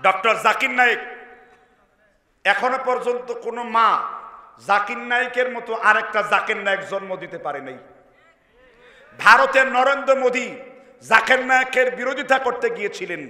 Doctor Zakir Naik, এখনো পর্যন্ত কোনো মা জাকির নায়েকের মতো আরেকটা জাকির নায়েক জন্ম দিতে পারে নাই। ভারতের নরেন্দ্র মোদী জাকির নায়েকের বিরোধিতা করতে গিয়েছিলেন।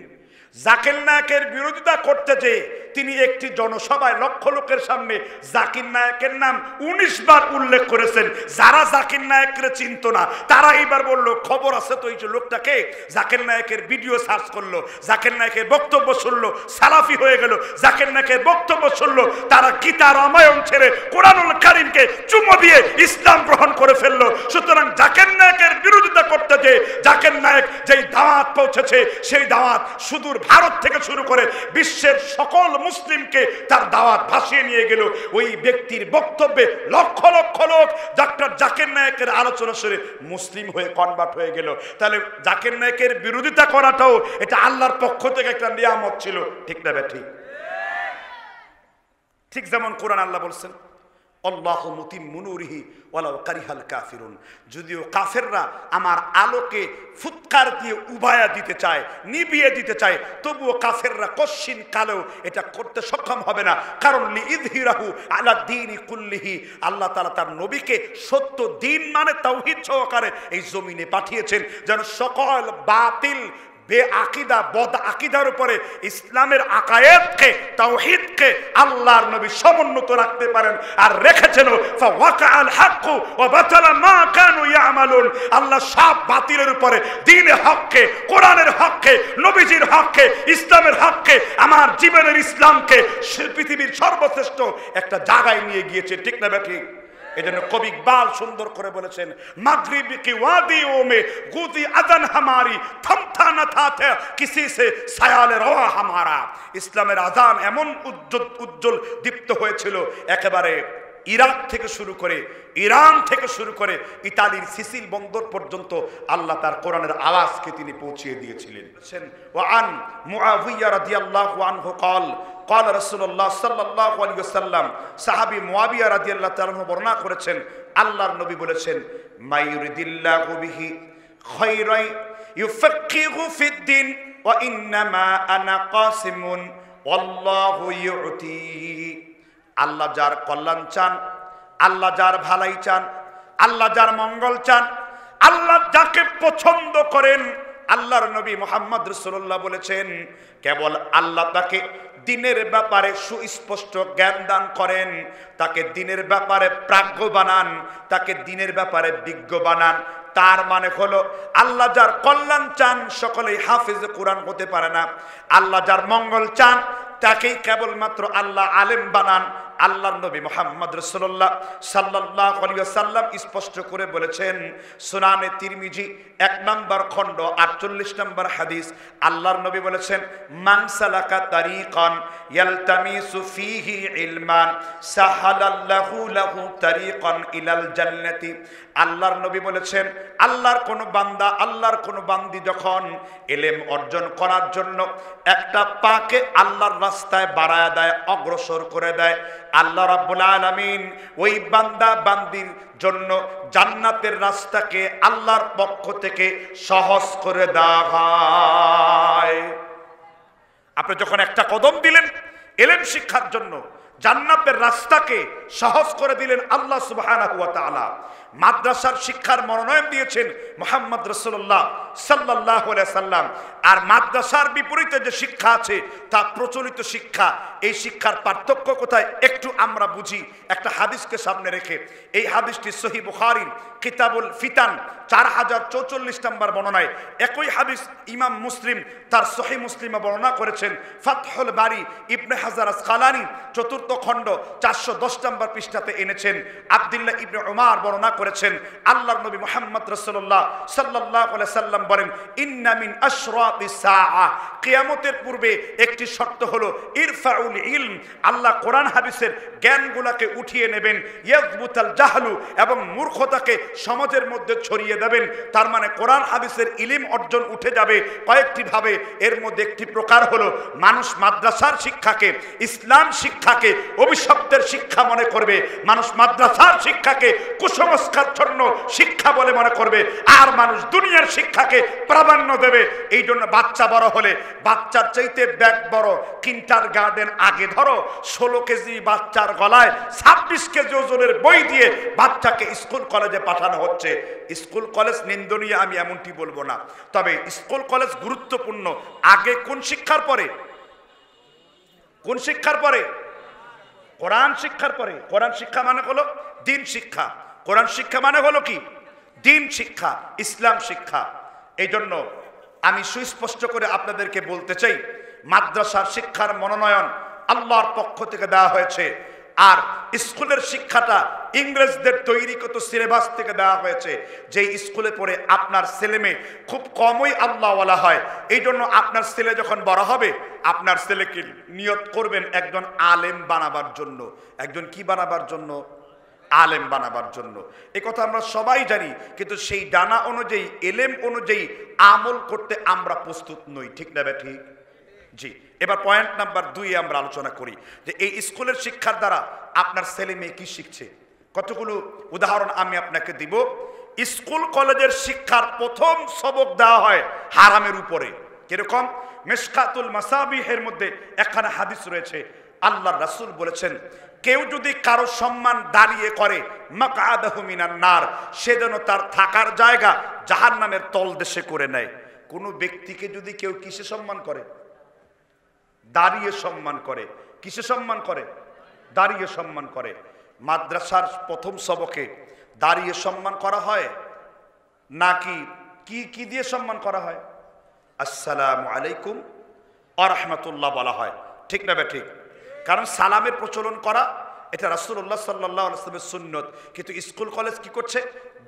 জাকির নায়েকের বিরোধিতা করতে যে তিনি একটি জনসভায় লক্ষ লোকের সামনে জাকির নায়েকের নাম 19 বার উল্লেখ করেছেন। যারা জাকির নায়েকের চিনত না তারা এইবার বলল খবর আছে তো, এই যে লোকটাকে জাকির নায়েকের ভিডিও সার্চ করলো, জাকির নায়েকের বক্তব্য শুনলো, সালাফি হয়ে গেল। জাকির নায়েকের বক্তব্য শুনলো, তারা গীতা রামায়ণ ছেড়ে কোরআনুল কারীমকে চুমো দিয়ে ইসলাম গ্রহণ করে ফেললো। সুতরাং জাকির নায়েকের বিরোধিতা করতে যে জাকির নায়েক যেই দাওয়াত পৌঁছেছে, সেই দাওয়াত সুদূর ভারত থেকে শুরু করে বিশ্বের সকল মুসলিমকে তার দাওয়াত ভাসিয়ে নিয়ে গেল। ওই ব্যক্তির বক্তব্যে লক্ষ লক্ষ লোক ডক্টর জাকির নায়েকের আলোচনা শুনে মুসলিম হয়ে কনভার্ট হয়ে গেল। তাহলে জাকির নায়েকের বিরোধিতা করাটাও এটা আল্লাহর পক্ষ থেকে একটা নিয়ামত ছিল, ঠিক না ঠিক? ঠিক যেমন কোরআন আল্লাহ বলছেন আল্লাহু মুতিম্মু নূরিহি ওয়ালাউ কারিহাল কাফিরুন, যদিও কাফেররা আমার আলোকে ফুৎকার দিয়ে উবায়া দিতে চায়, নিভিয়ে দিতে চায়, তবুও কাফেররা কশিন কালেও এটা করতে সক্ষম হবে না। কারণ লিইযহিরাহু আলা দ্বীনি কুল্লিহি, আল্লাহ তাআলা তার নবীকে সত্য দ্বীন মানে তাওহীদ সহকারে এই জমিনে পাঠিয়েছেন, যেন সকল বাতিল বেআকিদা বদ আকিদার উপরে ইসলামের আকায়েদকে তাওহীদকে আল্লাহর নবী সমুন্নত রাখতে পারেন। আর রেখেছেন ফাওয়াকাল হাক্কু ওয়া বাতালা মা কানু ইয়ামালুন, আল্লাহ সব বাতিলের উপরে দ্বীনের হককে, কোরআনের হককে, নবীজির হককে, ইসলামের হককে, আমার জীবনের ইসলামকে পৃথিবীর সর্বশ্রেষ্ঠ একটা জায়গায় নিয়ে গিয়েছে, ঠিক না ঠিক? এজন্য কবি ইকবাল সুন্দর করে বলেছেন মাগরিব কি ওয়াদিও মে গুদি আযান হামারি থমথা না থাকে কিসি সে সায়ালে রওয়া হামারা। ইসলামের আযান এমন উজ্জ্বল দীপ্ত হয়েছিল, একেবারে ইরাক থেকে শুরু করে, ইরান থেকে শুরু করে ইতালির সিসিল বন্দর পর্যন্ত আল্লাহ তার কোরআনের আওয়াজকে তিনি পৌঁছিয়ে দিয়েছিলেন। ওয়া আন মুআবিয়া রাদিয়াল্লাহু আনহু قال قال رسول الله صلى الله عليه وسلم, সাহাবী মুআবিয়া রাদিয়াল্লাহু তাআলা বর্ণনা করেছেন আল্লাহর নবী বলেছেন মাইয়ুরিদিল্লাহু বিহি খায়রান ইউফাক্কিহু ফিদ্দিন ওয়া ইন্নামা আনা কাসিমুন ওয়াল্লাহু ইউতি। আল্লাহ যার কল্যাণ চান, আল্লাহ যার ভালাই চান, আল্লাহ যার মঙ্গল চান, আল্লাহ যাকে পছন্দ করেন, আল্লাহর নবী মুহাম্মদ রাসূলুল্লাহ বলেছেন কেবল আল্লাহ তাকে দিনের ব্যাপারে সুস্পষ্ট জ্ঞান দান করেন, তাকে দিনের ব্যাপারে প্রাজ্ঞ বানান, তাকে দিনের ব্যাপারে বিজ্ঞ বানান। তার মানে হলো আল্লাহ যার কল্যাণ চান সকলেই হাফেজ কোরআন হতে পারে না, আল্লাহ যার মঙ্গল চান তাকেই কেবলমাত্র আল্লাহ আলেম বানান। আল্লাহর নবী মুহাম্মদ রাসূলুল্লাহ সাল্লাল্লাহু আলাইহি ওয়াসাল্লাম স্পষ্ট করে বলেছেন সুনানে তিরমিজি 1 নম্বর খণ্ড 48 নম্বর হাদিস, আল্লাহর নবী বলেছেন মান সালাকা তারিকান ইয়ালতামিসু ফীহি ইলমান সাহালাল্লাহু লাহু তারিকান ইলাল জান্নাতি। আল্লাহর নবী বলেছেন আল্লাহর কোন বান্দা, আল্লাহর কোন বান্দি যখন ইলম অর্জন করার জন্য একটা পাকে আল্লাহর রাস্তায় বাড়ায় দেয়, অগ্রসর করে দেয়, আল্লাহ রাব্বুল আলামিন ওই বান্দা বান্দির জন্য জান্নাতের রাস্তাকে আল্লাহর পক্ষ থেকে সহজ করে দেওয়া হয়। আপনি যখন একটা কদম দিলেন ইলম শিক্ষার জন্য, জান্নাতের রাস্তাকে সহজ করে দিলেন আল্লাহ সুবহানাহু ওয়া তাআলা। মাদ্রাসার শিক্ষার মনোনয়ন দিয়েছেন মুহাম্মদ রাসূলুল্লাহ সাল্লাল্লাহু আলাইহি সাল্লাম। আর মাদ্রাসার বিপরীতে যে শিক্ষা আছে তা প্রচলিত শিক্ষা। এই শিক্ষার পার্থক্য কোথায় একটু আমরা বুঝি একটা হাদিসকে সামনে রেখে। এই হাদিসটি সহিহ বুখারীর কিতাবুল ফিতান 4044 নম্বর বর্ণনায়, একই হাদিস ইমাম মুসলিম তার সহিহ মুসলিমে বর্ণনা করেছেন। ফাতহুল বারী ইবনে হাজার আসকালানী 4th খণ্ড 410 নম্বর পৃষ্ঠাতে এনেছেন। আব্দুল্লাহ ইবনে উমর বর্ণনা করেছেন আল্লাহর নবী মুহাম্মদ রাসূলুল্লাহ সাল্লাল্লাহু আলাইহি সাল্লাম বলেন ইন্না মিন আশরাতিস সাআ, কিয়ামতের পূর্বে একটি শর্ত হলো ইরফাউল ইলম, আল্লাহ কোরআন হাদিসের জ্ঞানগুলোকে উঠিয়ে নেবেন, ইয়াযবুতাল জাহলু, এবং মূর্খতাকে সমাজের মধ্যে ছড়িয়ে দেবেন। তার মানে কোরআন হাদিসের ইলম অর্জন উঠে যাবে কয়েকটি ভাবে। এর মধ্যে একটি প্রকার হলো মানুষ মাদ্রাসার শিক্ষাকে, ইসলাম শিক্ষাকে অভিশপ্তের শিক্ষা মনে করবে, মানুষ মাদ্রাসার শিক্ষাকে কুসংস্কারচ্ছন্ন শিক্ষা বলে মনে করবে, আর মানুষ দুনিয়ার শিক্ষাকে প্রাধান্য দেবে। এই জন্য বাচ্চা বড় হলে বাচ্চার চাইতে ব্যাগ বড়, কিন্ডারগার্টেন আগে ধরো। 16 কেজি বাচ্চার গলায় 26 কেজি ওজনের বই দিয়ে বাচ্চাকে স্কুল কলেজে পাঠানো হচ্ছে। স্কুল কলেজ নিন্দনীয় আমি এমনটি বলবো না, তবে স্কুল কলেজ গুরুত্বপূর্ণ। আগে কোন শিক্ষার পরে? কোন শিক্ষার পরে? কোরআন শিক্ষার পরে। কোরআন শিক্ষা মানে হলো দিন শিক্ষা। কোরআন শিক্ষা মানে হলো কি? দিন শিক্ষা, ইসলাম শিক্ষা। এই জন্য আমি সুস্পষ্ট করে আপনাদেরকে বলতে চাই, মাদ্রাসার শিক্ষার মনোনয়ন আল্লাহর পক্ষ থেকে দেওয়া হয়েছে, আর স্কুলের শিক্ষাটা ইংরেজদের তৈরিকৃত সিলেবাস থেকে দেওয়া হয়েছে। যে স্কুলে পড়ে আপনার ছেলে মেয়ে খুব কমই আল্লাহওয়ালা হয়। এই জন্য আপনার ছেলে যখন বড় হবে, আপনার ছেলেকে নিয়ত করবেন একজন আলেম বানাবার জন্য। একজন কি বানাবার জন্য? আলেম বানাবার জন্য। এই কথা আমরা সবাই জানি, কিন্তু সেই ডানা অনুযায়ী, এলেম অনুযায়ী আমল করতে আমরা প্রস্তুত নই। ঠিক না ঠিক? জি। এবার পয়েন্ট নাম্বার 2 আমরা আলোচনা করি যে এই স্কুলের শিক্ষার দ্বারা আপনার ছেলে মেয়ে কি শিখছে। কতগুলো উদাহরণ আমি আপনাকে দিব। স্কুল কলেজের শিক্ষার প্রথম সবক দেওয়া হয় হারামের উপরে। কিরকম? মিশকাতুল মাসাবিহের মধ্যে একখানা হাদিস রয়েছে, আল্লাহর রাসূল বলেছেন, কেউ যদি কারো সম্মান দাঁড়িয়ে করে মাকআদাহু মিনান নার, সে যেন তার থাকার জায়গা জাহান্নামের তলদেশে করে নেয়। কোনো ব্যক্তিকে যদি কেউ কিসে সম্মান করে? দাঁড়িয়ে সম্মান করে। কিসে সম্মান করে? দাঁড়িয়ে সম্মান করে। মাদ্রাসার প্রথম সবকে দাঁড়িয়ে সম্মান করা হয় নাকি কি দিয়ে সম্মান করা হয়? আসসালামু আলাইকুম ওয়া রাহমাতুল্লাহ বলা হয়। ঠিক না ঠিক? কারণ সালামের প্রচলন করা এটা রাসূলুল্লাহ সাল্লাল্লাহু আলাইহি ওয়াসাল্লামের সুন্নত, কিন্তু স্কুল কলেজ কি করছে?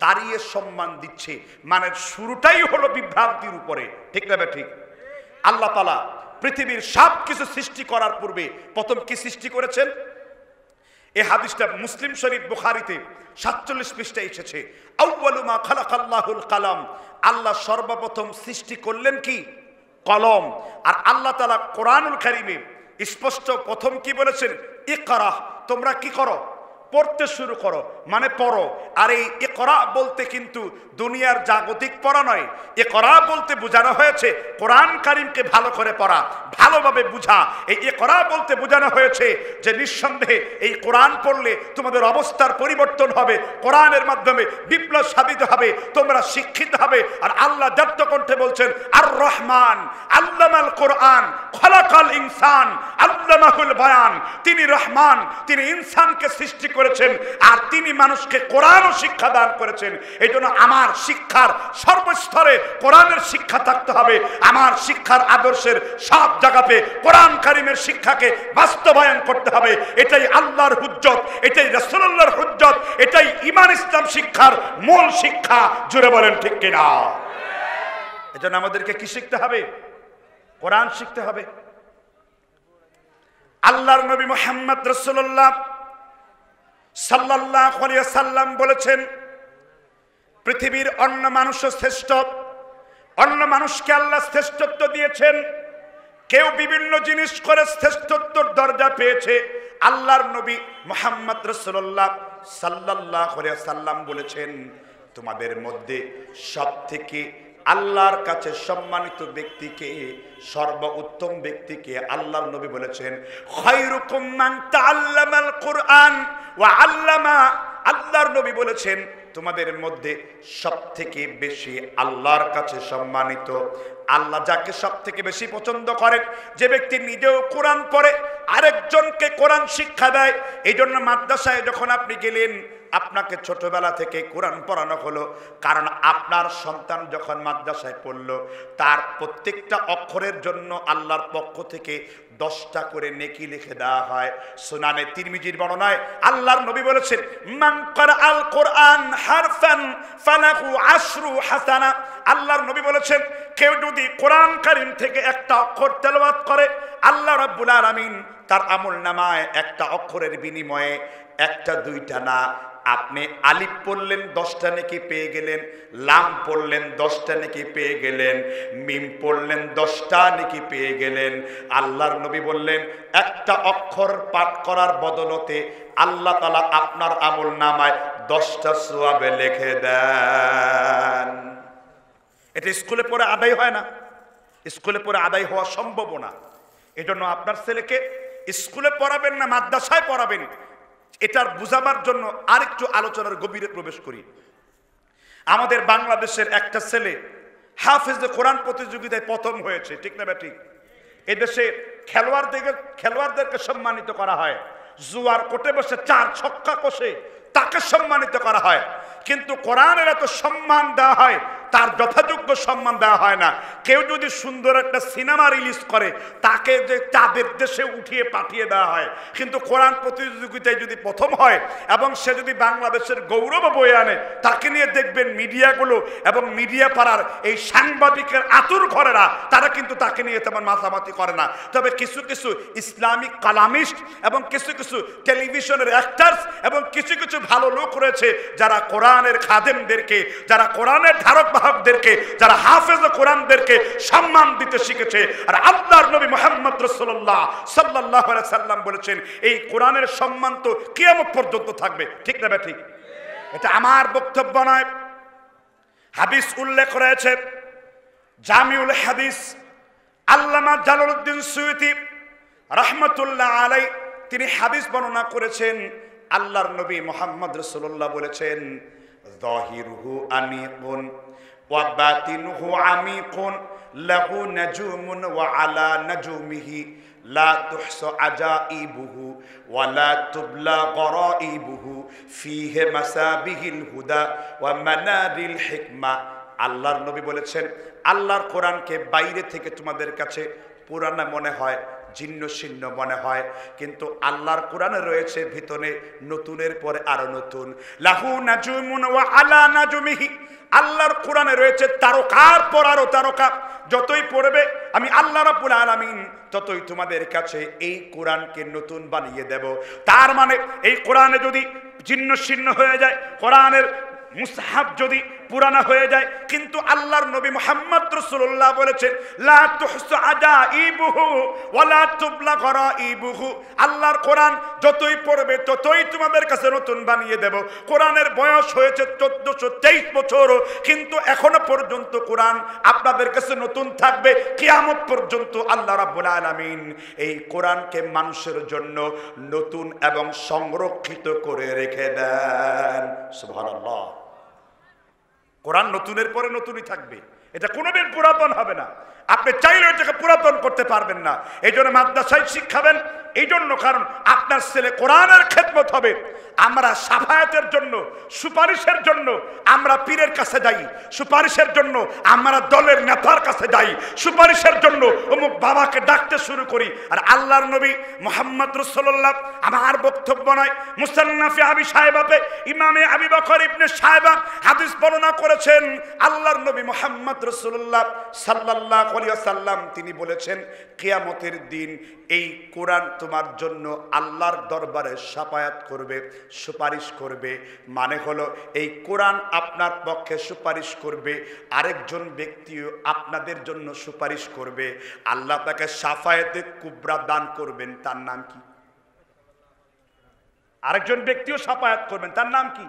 দাঁড়িয়ে সম্মান দিচ্ছে। মানে শুরুটাই হলো বিভ্রান্তির উপরে। ঠিক না ঠিক? আল্লাহ তাআলা পৃথিবীর সব কিছু সৃষ্টি করার পূর্বে প্রথম কি সৃষ্টি করেছেন? এই হাদিসটা মুসলিম শরীফ বুখারীতে 47 পৃষ্ঠায় এসেছে। আউয়ালু মা খালাকাল্লাহুল কালাম, আল্লাহ সর্বপ্রথম সৃষ্টি করলেন কি? কলম। আর আল্লাহ তাআলা কোরআনুল কারীমে স্পষ্ট প্রথম কি বলেছেন? ইকরা, তোমরা কি করো? পড়তে শুরু করো, মানে পড়ো। আর এই ইকরা বলতে কিন্তু দুনিয়ার জাগতিক পড়া নয়। ইকরা বলতে বোঝানো হয়েছে কোরআন কারীমকে ভালো করে পড়া, ভালোভাবে বুঝা। এই ইকরা বলতে বোঝানো হয়েছে যে নিঃসন্দেহে এই কোরআন পড়লে তোমাদের অবস্থার পরিবর্তন হবে, কোরআনের মাধ্যমে বিপ্লব সাধিত হবে, তোমরা শিক্ষিত হবে। আর আল্লাহ যত কণ্ঠে বলছেন, আর রহমান আল্লামাল কোরআন খলাকাল ইনসান আল্লামাহুল বায়ান। তিনি রহমান, তিনি ইনসানকে সৃষ্টি করেছেন, আর তিনি মানুষকে কোরআনও শিক্ষা দান করেছেন। এই জন্য আমার শিক্ষার সর্বস্তরে কোরআনের শিক্ষা থাকতে হবে। আমার শিক্ষার আদর্শের সব জায়গাতে কোরআন কারীমের শিক্ষাকে বাস্তবায়ন করতে হবে। এটাই আল্লাহর হুজ্জত, এটাই রাসূলুল্লাহর হুজ্জত, এটাই ঈমান ইসলাম শিক্ষার মূল শিক্ষা। জোরে বলেন ঠিক কিনা? এজন্য আমাদেরকে কি শিখতে হবে? কোরআন শিখতে হবে। আল্লাহর নবী মুহাম্মদ রাসূলুল্লাহ সাল্লাল্লাহু আলাইহি ওয়াসাল্লাম বলেছেন, পৃথিবীর অন্য মানুষও শ্রেষ্ঠ। অন্য মানুষকে আল্লাহ শ্রেষ্ঠত্ব দিয়েছেন। কেউ বিভিন্ন জিনিস করে শ্রেষ্ঠত্বর দরজা পেয়েছে। আল্লাহর নবী মুহাম্মদ রাসূলুল্লাহ সাল্লাল্লাহু আলাইহি ওয়াসাল্লাম বলেছেন, তোমাদের মধ্যে সবথেকে আল্লাহর কাছে সম্মানিত ব্যক্তিকে, সর্বোত্তম ব্যক্তিকে আল্লাহর নবী বলেছেন, খায়রুকুম মান তাআল্লামাল কুরআন ওয়া আল্লামা। আল্লাহর নবী বলেছেন, তোমাদের মধ্যে সবথেকে বেশি আল্লাহর কাছে সম্মানিত, আল্লাহ যাকে সবথেকে বেশি পছন্দ করেন, যে ব্যক্তি নিজেও কোরআন পড়ে আরেকজনকে কোরআন শিক্ষা দেয়। এই জন্য মাদ্রাসায় যখন আপনি গেলেন, আপনাকে ছোটবেলা থেকে কোরআন পড়ানো হলো, কারণ আপনার সন্তান যখন মাদ্রাসায় পড়লো, তার প্রত্যেকটা অক্ষরের জন্য আল্লাহর পক্ষ থেকে 10টা করে নেকি লিখে দেওয়া হয়। সুনানে তিরমিজির বর্ণনায় আল্লাহর নবী বলেছেন, মান ক্বারাআল কুরআন হারফান ফালাহু 10 হাসানা। আল্লাহর নবী বলেছেন, কেউ যদি কোরআন কারীম থেকে একটা অক্ষর তেলাওয়াত করে, আল্লাহ রাব্বুল আলামিন তার আমলনামায় একটা অক্ষরের বিনিময়ে 1টা 2টা না আপনি আলিফ পড়লেন 10টা নেকি পেয়ে গেলেন, লাম পড়লেন 10টা নেকি পেয়ে গেলেন, মিম পড়লেন 10টা নেকি পেয়ে গেলেন। আল্লাহর নবী বললেন একটা অক্ষর পাঠ করার বদলতে আল্লাহ তাআলা আপনার আমল নামায় 10টা সওয়াব লিখে দেন। এটা স্কুলে পড়ে আদায় হয় না, স্কুলে পড়ে আদায় হওয়া সম্ভব না। এজন্য আপনার ছেলেকে স্কুলে পড়াবেন না মাদ্রাসায় পড়াবেন, এটার বুঝাবার জন্য আরেকটু আলোচনার গভীরে প্রবেশ করি। আমাদের বাংলাদেশের একটা ছেলে হাফেজে কোরআন প্রতিযোগিতায় প্রথম হয়েছে, ঠিক না ঠিক? এদেশে খেলোয়াড়দেরকে সম্মানিত করা হয়, জুয়ার কোর্টে বসে 4 ছক্কা কষে তাকে সম্মানিত করা হয়, কিন্তু কোরআনের এত সম্মান দেওয়া হয়, তার যথাযোগ্য সম্মান দেওয়া হয় না। কেউ যদি সুন্দর একটা সিনেমা রিলিজ করে তাকে যে তাদের দেশে উঠিয়ে পাঠিয়ে দেওয়া হয়, কিন্তু কোরআন প্রতিযোগিতায় যদি প্রথম হয় এবং সে যদি বাংলাদেশের গৌরব বয়ে আনে, তাকে নিয়ে দেখবেন মিডিয়াগুলো এবং মিডিয়া পাড়ার এই সাংবাদিকের আতুর ঘরেরা তারা কিন্তু তাকে নিয়ে তেমন মাতামাতি করে না। তবে কিছু কিছু ইসলামিক কালামিস্ট এবং কিছু কিছু টেলিভিশনের অ্যাক্টার্স এবং কিছু কিছু ভালো লোক রয়েছে যারা কোরআনের খাদেমদেরকে, যারা কোরআনের ধারক বাহকদেরকে, যারা হাফেজ কোরআনদেরকে সম্মান দিতে শিখেছে। আর আল্লাহর নবী মুহাম্মদ রাসূলুল্লাহ সাল্লাল্লাহু আলাইহি সাল্লাম বলেছেন এই কোরআনের সম্মান তো কিয়ামত পর্যন্ত থাকবে, ঠিক না ঠিক? এটা আমার বক্তব্য নয়, হাদিস উল্লেখ রয়েছে। জামিউল হাদিস আল্লামা জালালউদ্দিন সুয়ুতী রাহমাতুল্লাহ আলাইহি তিনি হাদিস বর্ণনা করেছেন। আল্লাহর নবী মুহাম্মদ রাসূলুল্লাহ বলেছেন যাহিরুহু আনিকুন ওয়া বাতিনুহু আমিকুন লাহু নাজুমুন ওয়া আলা নাজুমিহি লা তুহসা আজাইবুহু ওয়া লা তুবলা গরাইবুহু ফিহি মাসাবিহিল হুদা ওয়া মানারিল হিকমা। আল্লাহর নবী বলেছেন আল্লাহর কোরআনকে বাইরে থেকে তোমাদের কাছে পুরানো মনে হয়, জীর্ণ শীর্ণ মনে হয়, কিন্তু আল্লাহর কোরআনে রয়েছে ভিতরে নতুনের পরে আরো নতুন। লাহু নাজুমুন ওয়া আলা নাজুমিহি, আল্লাহর কোরআনে রয়েছে তারকার পর আরো তারকা। যতই পড়বে আমি আল্লাহ রাব্বুল আলামিন ততই তোমাদের কাছে এই কোরআনকে নতুন বানিয়ে দেব। তার মানে এই কোরআনে যদি জীর্ণ শীর্ণ হয়ে যায়, কোরআনের মুসহাফ যদি পুরানা হয়ে যায়, কিন্তু আল্লাহর নবী মুহাম্মদ রাসূলুল্লাহ বলেছেন লা তুহসা আজাইবুহু ওয়া লা তুবলা গরাইবুহু, আল্লাহর কোরআন যতই পড়বে ততই তোমাদের কাছে নতুন বানিয়ে দেব। কোরআনের বয়স হয়েছে 1423 বছর, কিন্তু এখনো পর্যন্ত কোরআন আপনাদের কাছে নতুন থাকবে কিয়ামত পর্যন্ত। আল্লাহ রাব্বুল আলামিন এই কোরআনকে মানুষের জন্য নতুন এবং সংরক্ষিত করে রেখে দেন। সুবহানাল্লাহ। কোরআন নতুনের পরে নতুনই থাকবে, এটা কোনোদিন পুরাতন হবে না। আপনি চাইলে এটাকে পুরাতন করতে পারবেন না। এই জন্য মাদ্রাসায় শিক্ষাবেন, এই জন্য কারণ আপনার ছেলে কোরআনের খেদমত হবে। আমরা সাফায়াতের জন্য, সুপারিশের জন্য আমরা পীরের কাছে যাই, সুপারিশের জন্য আমরা দলের নেতার কাছে যাই, সুপারিশের জন্য অমুক বাবাকে ডাকতে শুরু করি। আর আল্লাহর নবী মুহাম্মদ রাসূলুল্লাহ, আমার বক্তব্য নয়, মুসান্নাফে আবি সাহেবাতে ইমামে আবি বকর ইবনে সাহেবা হাদিস বর্ণনা করেছেন। আল্লাহর নবী মুহাম্মদ রাসূলুল্লাহ সাল্লাল্লাহু আলাইহি ওয়াসাল্লাম তিনি বলেছেন কিয়ামতের দিন এই কোরআন তোমার জন্য আল্লাহর দরবারে শাফায়াত করবে, সুপারিশ করবে। মানে হলো এই কোরআন আপনার পক্ষে সুপারিশ করবে, আরেকজন ব্যক্তিও আপনাদের জন্য সুপারিশ করবে। আল্লাহ তাকে শাফায়াতে কুবরা দান করবেন, তার নাম কি? আরেকজন ব্যক্তিও শাফায়াত করবেন, তার নাম কি?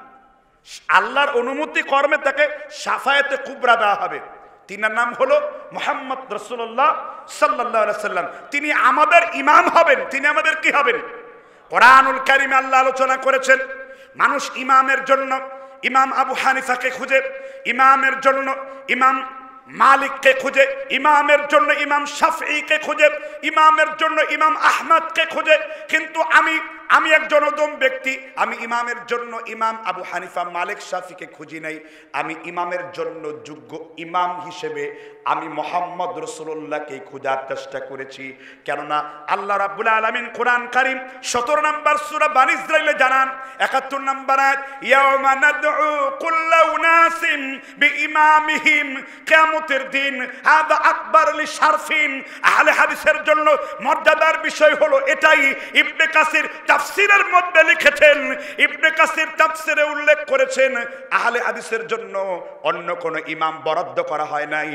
আল্লাহর অনুমতি কর্মে তাকে শাফায়াতে কুবরা দেওয়া হবে। তিনার নাম হলো মুহাম্মদ রাসূলুল্লাহ সাল্লাল্লাহু আলাইহি সাল্লাম। তিনি আমাদের ইমাম হবেন। তিনি আমাদের কি হবেন? কোরআনুল কারীমে আল্লাহ আলোচনা করেছেন মানুষ ইমামের জন্য ইমাম আবু হানিফাকে খুঁজে, ইমামের জন্য ইমাম মালিককে খুঁজে, ইমামের জন্য ইমাম শাফঈকে খুঁজে, ইমামের জন্য ইমাম আহমদকে খুঁজে। কিন্তু আমি একজন অদম ব্যক্তি, আমি ইমামের জন্য ইমাম আবু হানিফা মালিক শাফিকে খুঁজি নাই। আমি ইমামের জন্য যোগ্য ইমাম হিসেবে আমি মুহাম্মদ রাসূলুল্লাহকে খোঁজার চেষ্টা করেছি। কেননা আল্লাহ রাব্বুল আলামিন কোরআন কারীম 17 নম্বর সূরা বানী ইসরাঈলে জানান 71 নম্বর আয়াত, ইয়াওমা নাদউ কুল্লা উনাসিম বিইমামিহিম, কিয়ামতের দিন হাদা আকবার লিশারফিন, আহলে হাদিসের জন্য মর্যাদার বিষয় হলো এটাই। ইবনে কাসির তাফসীরের মধ্যে লিখেছেন, ইবনে কাসির তাফসীরে উল্লেখ করেছেন, আহলে হাদিসের জন্য অন্য কোন ইমাম বরাদ্দ করা হয় নাই।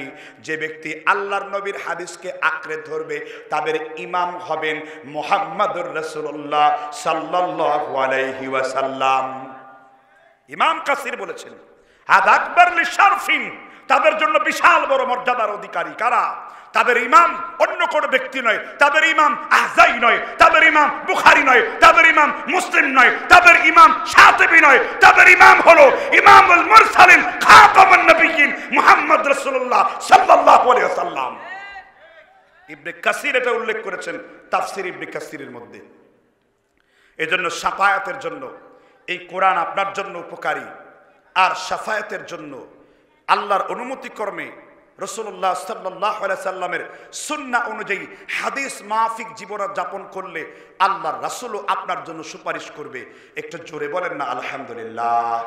যে ব্যক্তি আল্লাহর নবীর হাদিসকে আঁকড়ে ধরবে তাদের ইমাম হবেন মুহাম্মাদুর রাসূলুল্লাহ সাল্লাল্লাহু আলাইহি ওয়াসাল্লাম। ইমাম কাসির বলেছেন, হাদা আকবার লিশারফিন, তাদের জন্য বিশাল বড় মর্যাদার অধিকারী কারা? তাদের ইমাম অন্য কোন ব্যক্তি নয়, তাদের ইমাম আহজাই নয়, তাদের ইমাম বুখারী নয়, তাদের ইমাম মুসলিম নয়, তাদের ইমাম শাতিবী নয়, তাদের ইমাম হলো ইমামুল মুরসালিন খাতামুন নবিয়্যিন মুহাম্মদ রাসূলুল্লাহ সাল্লাল্লাহু আলাইহি ওয়াসাল্লাম। ইবনে কাসির এটা উল্লেখ করেছেন তাফসীর ইবনে কাসিরের মধ্যে। এজন্য শাফায়াতের জন্য এই কোরআন আপনার জন্য উপকারী, আর শাফায়াতের জন্য আল্লাহর অনুমতি ক্রমে রাসূলুল্লাহ সাল্লাল্লাহু আলাইহি সাল্লামের সুন্নাহ অনুযায়ী হাদিস মাফিক জীবন যাপন করলে আল্লাহর রাসূলও আপনার জন্য সুপারিশ করবে। একটু জোরে বলেন না আলহামদুলিল্লাহ।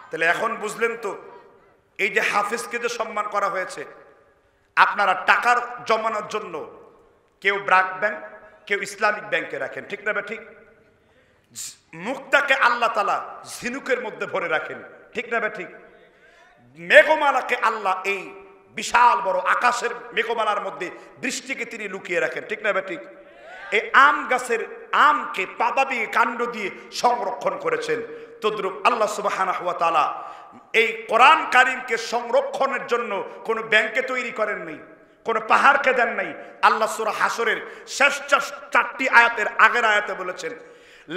তাহলে এখন বুঝলেন তো, এই যে হাফেজকে যে সম্মান করা হয়েছে, আপনারা টাকার জমানোর জন্য কেউ ব্র্যাক ব্যাংক, কেউ ইসলামিক ব্যাংকে রাখেন, ঠিক না? ঠিক। মুক্তাকে আল্লাহ তাআলা ঝিনুকের মধ্যে ভরে রাখেন, ঠিক না? ঠিক। মেঘমালাকে আল্লাহ এই বিশাল বড় আকাশের মেঘমালার মধ্যে বৃষ্টিকে তিনি লুকিয়ে রাখেন, ঠিক না? ঠিক। এই আম গাছের আমকে পাতা দিয়ে কাণ্ড দিয়ে সংরক্ষণ করেছেন। তদ্রূপ আল্লাহ সুবহানাহু ওয়া তাআলা এই কোরআন কারীমকে সংরক্ষণের জন্য কোন ব্যাংকে তৈরি করেন নাই, কোন পাহাড়কে দেন নাই। আল্লাহ সূরা হাসরের শেষ 4টি আয়াতের আগের আয়াতে বলেছেন,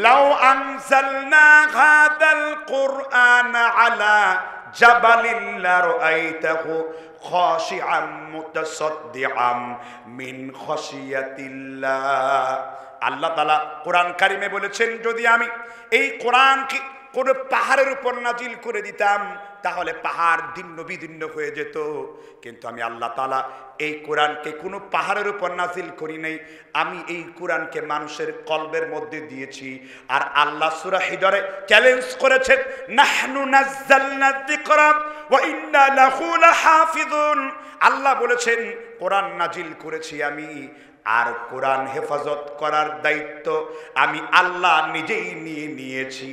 লাউ আনজালনা হাদাল কুরআন আলা জাবালিন লারাআইতাহু খাশিআম মুতাসাদ্দিআম মিন খাশিয়াতিল্লাহ। আল্লাহ তাআলা কোরআন কারীমে বলেছেন, যদি আমি এই কোরআনকে কোন পাহাড়ের উপর নাজিল করে দিতাম তাহলে পাহাড় দীর্ণ বিদীর্ণ হয়ে যেত। কিন্তু আমি আল্লাহ তাআলা এই কোরআনকে কোনো পাহাড়ের উপর নাজিল করি নাই, আমি এই কোরআনকে মানুষের কলবের মধ্যে দিয়েছি। আর আল্লাহ সূরা হিজরে চ্যালেঞ্জ করেছেন, নাহনু নাযালনা যিকরা ওয়া ইন্না লাহু লাহাফিজুন। আল্লাহ বলেছেন, কোরআন নাজিল করেছি আমি, আর কোরআন হেফাজত করার দায়িত্ব আমি আল্লাহ নিজেই নিয়ে নিয়েছি।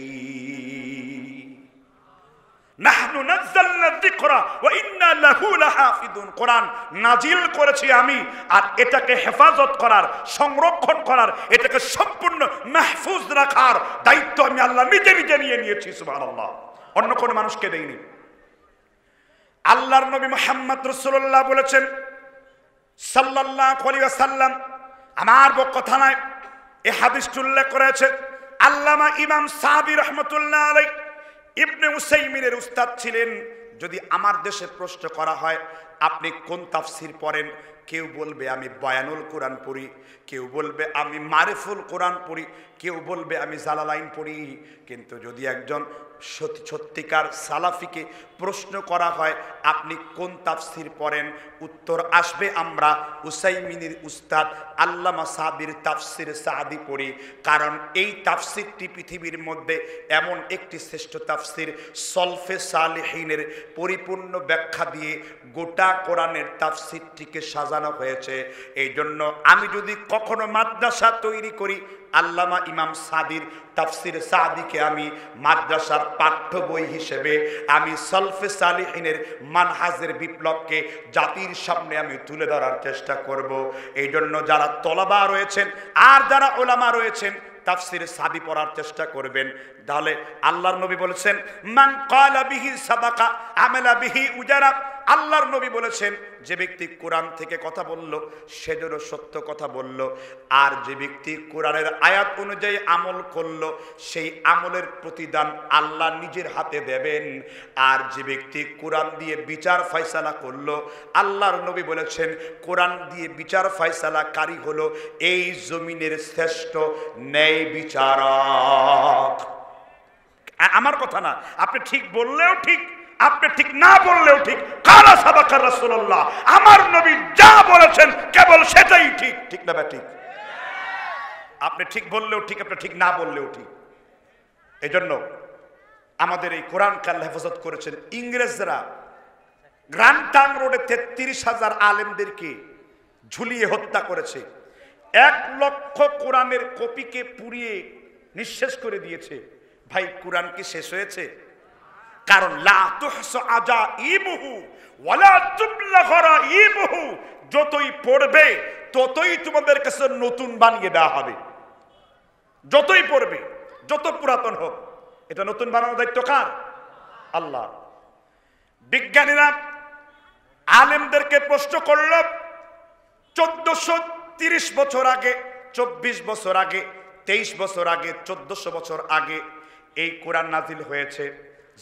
নাহনু নাযালনা যিকরা ওয়া ইন্না লাহু লাহাফিজুন। কোরআন নাজিল করেছি আমি, আর এটাকে হেফাজত করার, সংরক্ষণ করার, এটাকে সম্পূর্ণ মাহফুজ রাখার দায়িত্ব আমি আল্লাহ নিজে নিজে নিয়ে নিয়েছি। সুবহানাল্লাহ। অন্য কোন মানুষকে দেইনি। আল্লাহর নবী মুহাম্মদ রাসূলুল্লাহ বলেছেন সাল্লাল্লাহু আলাইহি ওয়াসাল্লাম, আমার কথা নয়, এই হাদিসটি উল্লেখ করেছে আল্লামা ইমাম সাহাবী রাহমাতুল্লাহ আলাইহি, ইবনে উসাইমিনের উস্তাদ ছিলেন। যদি আমার দেশে প্রশ্ন করা হয় আপনি কোন তাফসীর পড়েন, কেউ বলবে আমি বয়ানুল কোরআন পড়ি, কেউ বলবে আমি মারিফুল কোরআন পড়ি, কেউ বলবে আমি জালালাইন পড়ি। কিন্তু যদি একজন সত্যিকার সালাফিকে প্রশ্ন করা হয় আপনি কোন তাফসীর পড়েন, উত্তর আসবে আমরা উসাইমিনের উস্তাদ আল্লামা সাহাবীর তাফসীর সাদি পড়ি। কারণ এই তাফসীরটি পৃথিবীর মধ্যে এমন একটি শ্রেষ্ঠ তাফসীর, সলফে সালেহিনের পরিপূর্ণ ব্যাখ্যা দিয়ে গোটা কোরআনের তাফসীরটিকে সাজানো হয়েছে। এই জন্য আমি যদি কখনো মাদ্রাসা তৈরি করি, আল্লামা ইমাম সাদির তাফসীর সাদিকে আমি মাদ্রাসার পাঠ্য বই হিসেবে আমি সলফে সালেহিনের মানহাজের বিপ্লবকে জাতির সামনে আমি তুলে ধরার চেষ্টা করব। এই জন্য যারা তলাবা রয়েছেন আর যারা ওলামা রয়েছেন তাফসীর সাদি পড়ার চেষ্টা করবেন। তাহলে আল্লাহর নবী বলেছেন, মান ক্বালা বিহি সাদাকা আমালা বিহি উজারা। আল্লাহর নবী বলেছেন, যে ব্যক্তি কোরআন থেকে কথা বলল সে যেন সত্য কথা বলল, আর যে ব্যক্তি কোরআনের আয়াত অনুযায়ী আমল করলো সেই আমলের প্রতিদান আল্লাহ নিজের হাতে দেবেন। আর যে ব্যক্তি কোরআন দিয়ে বিচার ফয়সালা করলো, আল্লাহর নবী বলেছেন কোরআন দিয়ে বিচার ফয়সালাকারী হলো এই জমিনের শ্রেষ্ঠ ন্যায় বিচারক। আমার কথা না, আপনি ঠিক বললেও ঠিক, আপনি ঠিক না বললেও ঠিক। কালা সাবাকা রাসূলুল্লাহ, আমার নবী যা বলেছেন কেবল সেটাই ঠিক, ঠিক না? ঠিক। আপনি ঠিক বললেও ঠিক, আপনি ঠিক না বললেও ঠিক। এজন্য আমাদের এই কোরআনকে আল্লাহ হেফাজত করেছেন। ইংরেজরা গ্র্যান্ড টাউন রোডে 33,000 আলেমদেরকে ঝুলিয়ে হত্যা করেছে। 1,00,000 কোরআনের কপিকে পুড়িয়ে নিঃশেষ করে দিয়েছে। ভাই, কোরআন কি শেষ হয়েছে? কারণ লা তুহসা আজাইবুহু ওয়ালা তুবলা গরাইবুহু, যতই পড়বে ততই তোমাদের কাছে নতুন বানিয়ে দেওয়া হবে। যতই পড়বে, যত পুরাতন হোক, এটা নতুন বানানোর দায়িত্ব কার? আল্লাহ। বিজ্ঞানীরা আলেমদেরকে প্রশ্ন করল, 1430 বছর আগে, 24 বছর আগে, 23 বছর আগে, 1400 বছর আগে এই কোরআন নাজিল হয়েছে,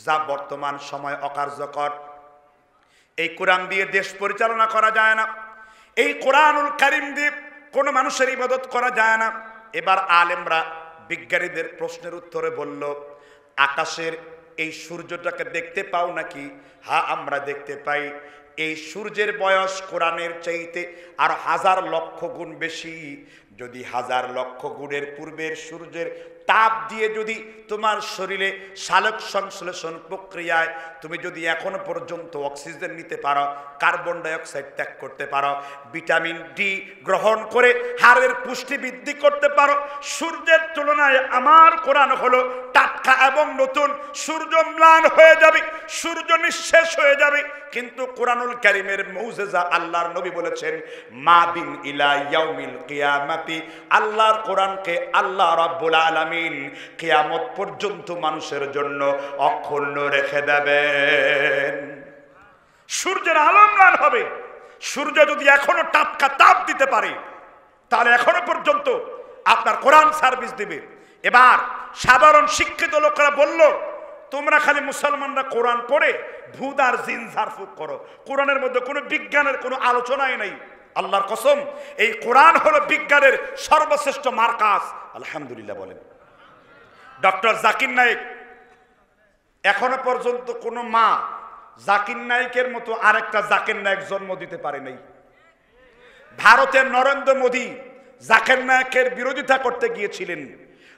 যা বর্তমান সময় অকার্যকর। এই কোরআন দিয়ে দেশ পরিচালনা করা যায় না, এই কোরআনুল কারীম দিয়ে কোনো মানুষের ইবাদত করা যায় না। এবার আলেমরা বিজ্ঞানীদের প্রশ্নের উত্তরে বলল, আকাশের এই সূর্যটাকে দেখতে পাও নাকি? হ্যাঁ, আমরা দেখতে পাই। এই সূর্যের বয়স কোরআনের চাইতে আর 1000 লক্ষ গুণ বেশি। যদি 1000 লক্ষ গুণের পূর্বের সূর্যের তাপ দিয়ে যদি তোমার শরীরে সালোক সংশ্লেষণ প্রক্রিয়ায় তুমি যদি এখনো পর্যন্ত অক্সিজেন নিতে পারো, কার্বন ডাইঅক্সাইড ত্যাগ করতে পারো, ভিটামিন ডি গ্রহণ করে হাড়ের পুষ্টি বৃদ্ধি করতে পারো, সূর্যের তুলনায় আমার কোরআন হলো টাটকা এবং নতুন। সূর্য ম্লান হয়ে যাবে, সূর্য নিঃশেষ হয়ে যাবে, কিন্তু কোরআনুল কারীমের মুজিজা আল্লাহর নবী বলেছেন, মা বিন ইলা ইয়াউমিল কিয়ামাতি, আল্লাহর কোরআনকে আল্লাহ রাব্বুল আলামিন কিয়ামত পর্যন্ত মানুষের জন্য অক্ষুণ্ণ রেখে দেবেন। সূর্যের আলো ম্লান হবে, সূর্য যদি এখনো টাটকা তাপ দিতে পারে, তাহলে এখনো পর্যন্ত আপনার কোরআন সার্ভিস দিবে। এবার সাধারণ শিক্ষিত লোকেরা বলল, তোমরা খালি মুসলমানরা কোরআন পড়ে ভূত আর জিন ঝাড়ফুঁক করো, কোরআনের মধ্যে কোনো বিজ্ঞানের কোনো আলোচনাই নাই। আল্লাহর কসম, এই কোরআন হলো বিজ্ঞানের সর্বশ্রেষ্ঠ মার্কাস। আলহামদুলিল্লাহ বলেন। ডক্টর জাকির নায়েক, এখনো পর্যন্ত কোনো মা জাকির নায়েকের মতো আরেকটা জাকির নায়েক জন্ম দিতে পারে নাই। ভারতের নরেন্দ্র মোদী জাকির নায়েকের বিরোধিতা করতে গিয়েছিলেন।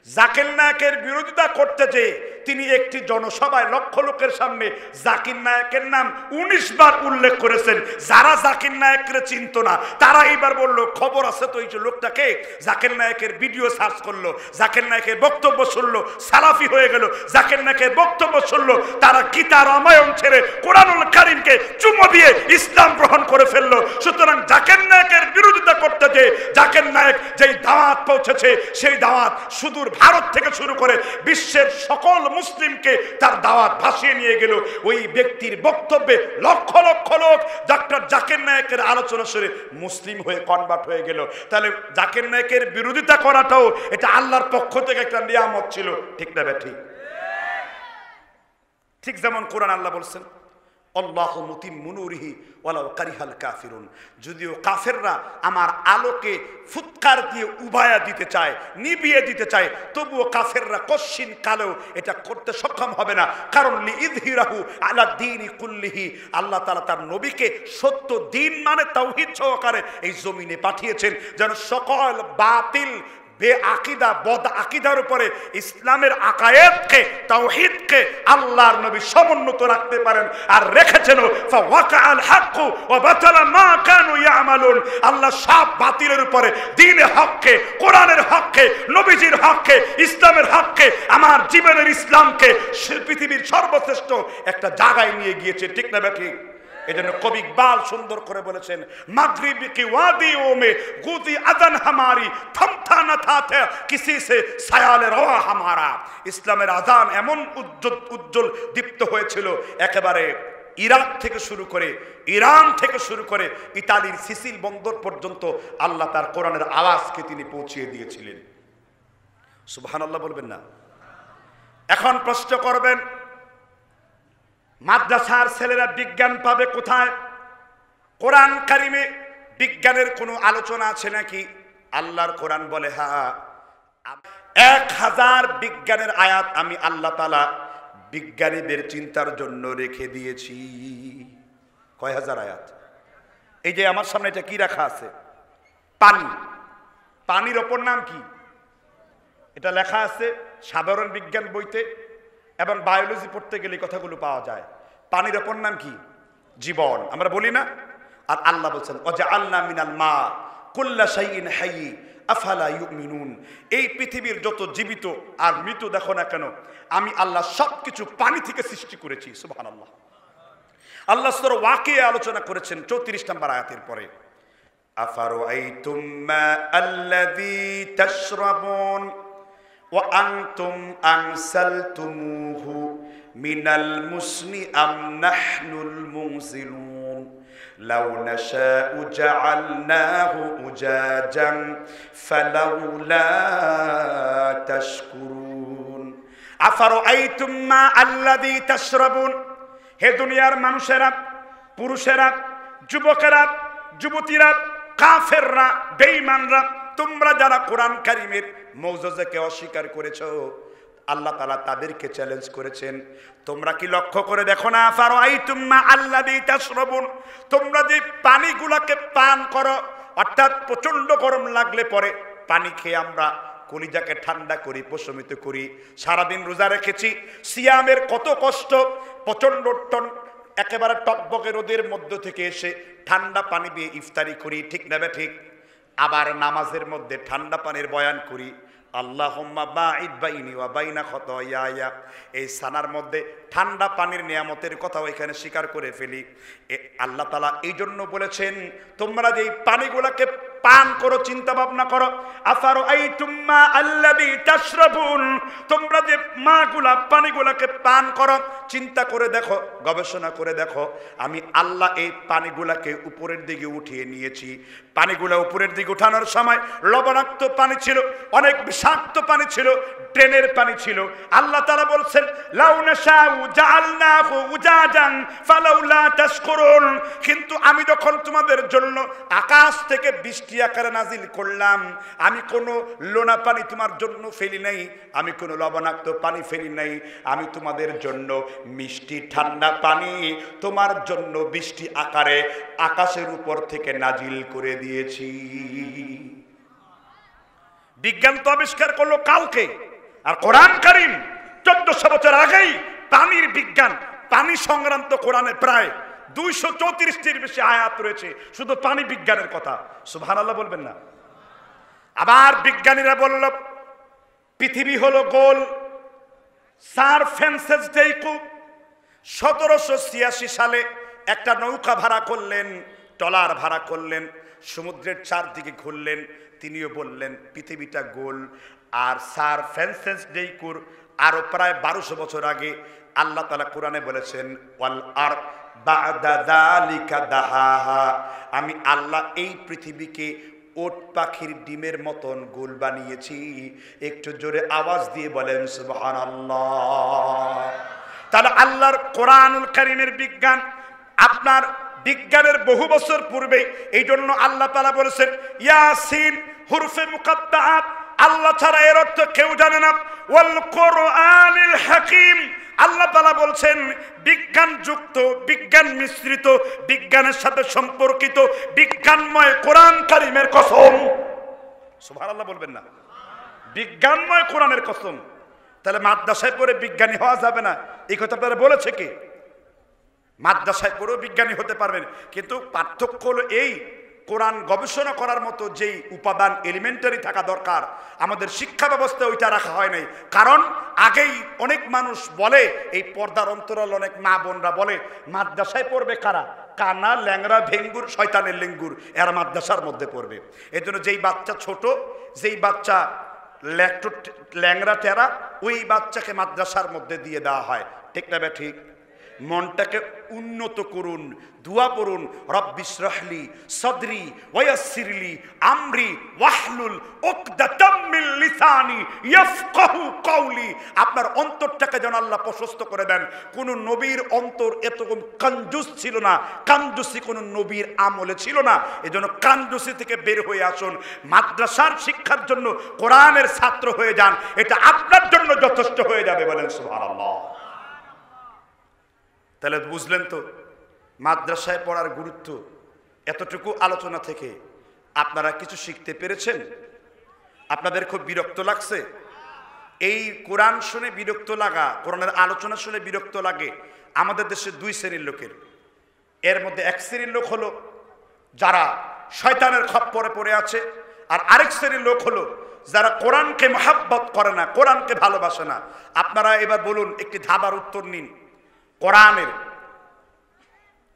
জাকির নায়েকের বিরোধিতা করতে যে তিনি একটি জনসভায় লক্ষ লোকের সামনে জাকির নায়েকের নাম 19 বার উল্লেখ করেছেন। যারা জাকির নায়েকের চিনত না, তারা এইবার বলল, খবর আছে তো এই যে লোকটাকে। জাকির নায়েকের ভিডিও সার্চ করলো, জাকির নায়েকের বক্তব্য শুনলো, সালাফি হয়ে গেল। জাকির নায়েকের বক্তব্য শুনলো, তারা গীতা রামায়ণ ছেড়ে কোরআনুল কারীমকে চুমো দিয়ে ইসলাম গ্রহণ করে ফেললো। সুতরাং জাকির নায়েকের বিরোধিতা করতে যে জাকির নায়েক যেই দাওয়াত পৌঁছেছে, সেই দাওয়াত সুদূর ভারত থেকে শুরু করে বিশ্বের সকল মুসলিমকে তার দাওয়াত ভাসিয়ে নিয়ে গেল। ওই ব্যক্তির বক্তব্যে লক্ষ লক্ষ লোক ডক্টর জাকির নায়েকের আলোচনা শুনে মুসলিম হয়ে কনভার্ট হয়ে গেল। তাহলে জাকির নায়েকের বিরোধিতা করাটাও এটা আল্লাহর পক্ষ থেকে একটা নিয়ামত ছিল, ঠিক না ঠিক? ঠিক যেমন কোরআন আল্লাহ বলছেন, আল্লাহু মুতিম্মু নূরিহি ওয়ালাউ কারিহাল কাফিরুন, যদিও কাফেররা আমার আলোকে ফুৎকার দিয়ে উবায়া দিতে চায়, নিভিয়ে দিতে চায়, তবুও কাফেররা কশ্চিন কালেও এটা করতে সক্ষম হবে না। কারণ লিইযহিরাহু আলা দ্বীনি কুল্লিহি, আল্লাহ তাআলা তার নবীকে সত্য দ্বীন মানে তাওহীদ সহকারে এই জমিনে পাঠিয়েছেন, যেন সকল বাতিল বেআকিদা বদ আকিদার উপরে ইসলামের আকায়েদকে, তাওহীদকে আল্লাহর নবী সমুন্নত রাখতে পারেন। আর রেখেছেন ফাওয়াকাল হাক্কু ওয়া বাতালা মা কানু ইয়ামালুন, আল্লাহ সব বাতিলের উপরে দ্বীনের হককে, কোরআনের হককে, নবীজির হককে, ইসলামের হককে, আমার জীবনের ইসলামকে পৃথিবীর সর্বশ্রেষ্ঠ একটা জায়গায় নিয়ে গিয়েছে, ঠিক না ঠিক? এজন্য কবি ইকবাল সুন্দর করে বলেছেন, মাগরিবি কি ওয়াদিও মে গুদি আযান হামারি থমথা না থা কিসি সে সায়ালে রওয়া হামারা। ইসলামের আযান এমন উজ্জ্বল দীপ্ত হয়েছিল, একেবারে ইরাক থেকে শুরু করে, ইরান থেকে শুরু করে ইতালির সিসিল বন্দর পর্যন্ত আল্লাহ তার কোরআনের আওয়াজকে তিনি পৌঁছিয়ে দিয়েছিলেন। সুবহানাল্লাহ বলবেন না? এখন প্রশ্ন করবেন, মাদ্রাসার ছেলেরা বিজ্ঞান পাবে কোথায়? কোরআন কারীমে বিজ্ঞানের কোনো আলোচনা আছে নাকি? আল্লাহর কোরআন বলে, হ্যাঁ, 1000 বিজ্ঞানের আয়াত আমি আল্লাহ তাআলা বিজ্ঞানীদের চিন্তার জন্য রেখে দিয়েছি। কয় হাজার আয়াত? এই যে আমার সামনে এটা কি রাখা আছে? পানি। পানির অপর নাম কি? এটা লেখা আছে সাধারণ বিজ্ঞান বইতে, এবং বায়োলজি পড়তে গেলে কথাগুলো পাওয়া যায়। পানির অপর নাম কি? জীবন, আমরা বলি না? আর আল্লাহ বলছেন, ওয়াজআলনা মিনাল মা কুল্লা শাইইন হাইয়্যি, আফালা ইউমিনুন। এই পৃথিবীর যত জীবিত আর মৃত দেখো না কেন, আমি আল্লাহ সবকিছু পানি থেকে সৃষ্টি করেছি। সুবহানাল্লাহ। আল্লাহ সূরা ওয়াকিয়া আলোচনা করেছেন 34 নম্বর আয়াতের পরে, আফারাআইতুম মা আল্লাযী তাশরাবুন ওয়া আনতুম আনসালতুমুহু মিনাল মুসনি আম নাহনুল মুনজিলুন লাউ নাশাউ জাআলনাহু উজাজান ফালাউলা তাশকুরুন। আফারাআইতুম মা আল্লাযী তাশরাবুন। হে দুনিয়ার মানুষেরা, পুরুষেরা, যুবকেরা, যুবতীরা, কাফেররা, বেঈমানরা, তোমরা যারা কোরআন কারীমের মওজুজাকে অস্বীকার করেছো, আল্লাহ তাআলা তাদেরকে চ্যালেঞ্জ করেছেন, তোমরা কি লক্ষ্য করে দেখো না? ফারাআইতুম মা আল্লাযী তাশরাবুন, তোমরা যে পানিগুলোকে পান করো, অর্থাৎ প্রচন্ড গরম লাগলে পরে পানি খেয়ে আমরা কলিজাকে ঠান্ডা করি, প্রশমিত করি। সারাদিন রোজা রেখেছি, সিয়ামের কত কষ্ট, প্রচন্ড একেবারে টকবকে রোদের মধ্য থেকে এসে ঠান্ডা পানি দিয়ে ইফতারি করি, ঠিক না ঠিক? আবার নামাজের মধ্যে ঠান্ডা পানির বয়ান করি, আল্লাহুম্মা বাঈদ বাইনি ওয়া বাইনা খতায়ায়া। এই সানার মধ্যে ঠান্ডা পানির নিয়ামতের কথাও এখানে স্বীকার করে ফেলি। আল্লাহ তাআলা এই জন্য বলেছেন, তোমরা যে পানিগুলোকে পান করো, চিন্তা ভাবনা করো। আফারাআইতুম মা আল্লাযী তাশরাবুন, তোমরা যে মাগুলা পানিগুলোকে পান করো, চিন্তা করে দেখো, গবেষণা করে দেখো, আমি আল্লাহ এই পানিগুলোকে উপরের দিকে উঠিয়ে নিয়েছি। পানিগুলো উপরের দিকে উঠানোর সময় লবণাক্ত পানি ছিল, অনেক বিষাক্ত পানি ছিল, ড্রেনের পানি ছিল। আল্লাহ তাআলা বলছেন, লাউ নাশাউ জাআলনাহু উজাজান ফালাউলা তাশকুরুন। কিন্তু আমি যখন তোমাদের জন্য আকাশ থেকে বৃষ্টি আকারে নাজিল করলাম, আমি কোনো লোনা পানি তোমার জন্য ফেলি নাই, আমি কোনো লবণাক্ত পানি ফেলি নাই, আমি তোমাদের জন্য মিষ্টি ঠান্ডা পানি তোমার জন্য বৃষ্টি আকারে আকাশের উপর থেকে নাজিল করে দিয়েছি। বিজ্ঞান তো আবিষ্কার করলো কালকে, আর কোরআন কারীম 1400 বছর আগেই পানির বিজ্ঞান, পানি সংক্রান্ত কোরআনে প্রায় 234টির বেশি আয়াত রয়েছে শুধু পানি বিজ্ঞানের কথা। সুবহানাল্লাহ বলবেন না? আবার বিজ্ঞানীরা বলল, পৃথিবী হলো গোল। স্যার ফ্রান্সিস ডেইকু 1786 সালে একটা নৌকা ভাড়া করলেন, ট্রলার ভাড়া করলেন, সমুদ্রের চারদিকে ঘুরলেন, তিনিও বললেন পৃথিবীটা গোল। আর স্যার ফ্রান্সিস ডেইকুর আরো প্রায় 1200 বছর আগে আল্লাহ তাআলা কোরআনে বলেছেন, ওয়াল আর বা'দা যালিকা দাহাহা, আমি আল্লাহ এই পৃথিবীকে ওট পাখির ডিমের মতন গোল বানিয়েছি। একটু জোরে আওয়াজ দিয়ে বলেন সুবহানাল্লাহ। তাহলে আল্লাহর কোরআনুল কারীমের বিজ্ঞান আপনার বিজ্ঞানের বহু বছর পূর্বে। এই জন্য আল্লাহ তাআলা বলেছেন, ইয়াসিন হুরফে মুকাত্তাআত, আল্লাহ ছাড়া এর অর্থ কেউ জানে না। ওয়াল কোরআনিল হাকিম, আল্লাহ তাআলা বলছেন বিজ্ঞান যুক্ত, বিজ্ঞান মিশ্রিত, বিজ্ঞানের সাথে সম্পর্কিত বিজ্ঞানময় কোরআন কারীমের কসম। সুবহানাল্লাহ বলবেন না? বিজ্ঞানময় কোরআনের কসম। তাহলে মাদ্রাসায় পড়ে বিজ্ঞানী হওয়া যাবে না, এই কথা আপনারা বলেছে কে? মাদ্রাসায় পড়েও বিজ্ঞানী হতে পারবেন, কিন্তু পার্থক্য হলো এই, কোরআন গবেষণা করার মতো যেই উপাদান এলিমেন্টারি থাকা দরকার আমাদের শিক্ষা ব্যবস্থা ওইটা রাখা হয় নাই। কারণ আগেই অনেক মানুষ বলে, এই পর্দার অন্তরাল অনেক মা বোনরা বলে, মাদ্রাসায় পড়বে কারা? কানা, ল্যাংরা, ভেঙ্গুর, শয়তানের লেঙ্গুর, এরা মাদ্রাসার মধ্যে পড়বে। এই জন্য যেই বাচ্চা ছোট, যেই বাচ্চা ল্যাংরা টেরা, ওই বাচ্চাকে মাদ্রাসার মধ্যে দিয়ে দেওয়া হয়, ঠিক না ঠিক? মনটাকে উন্নত করুন, দোয়া পড়ুন, রব্বিশ রাহলি সদরি ওয়ায়াসসিরলি আমরি ওয়াহলুল উকদাতাম মিন লিসানি ইয়াফকাহু কওলি। আপনার অন্তরটাকে যেন আল্লাহ প্রশস্ত করে দেন। কোন নবীর অন্তর এরকম কঞ্জুস ছিল না, কঞ্জুসি কোন নবীর আমলে ছিল না। এজন্য কঞ্জুসি থেকে বের হয়ে আসুন, মাদ্রাসার শিক্ষার জন্য কোরআনের ছাত্র হয়ে যান, এটা আপনার জন্য যথেষ্ট হয়ে যাবে। বলেন সুবহানাল্লাহ। তাহলে বুঝলেন তো মাদ্রাসায় পড়ার গুরুত্ব। এতটুকু আলোচনা থেকে আপনারা কিছু শিখতে পেরেছেন? আপনাদের খুব বিরক্ত লাগছে? এই কোরআন শুনে বিরক্ত লাগা, কোরআনের আলোচনা শুনে বিরক্ত লাগে আমাদের দেশে দুই শ্রেণীর লোকের। এর মধ্যে এক শ্রেণীর লোক হলো যারা শয়তানের খপ্পরে পড়ে আছে, আর আরেক শ্রেণীর লোক হলো যারা কোরআনকে মহাব্বত করে না, কোরআনকে ভালোবাসে না। আপনারা এবার বলুন, একটি ধাঁধার উত্তর নিন।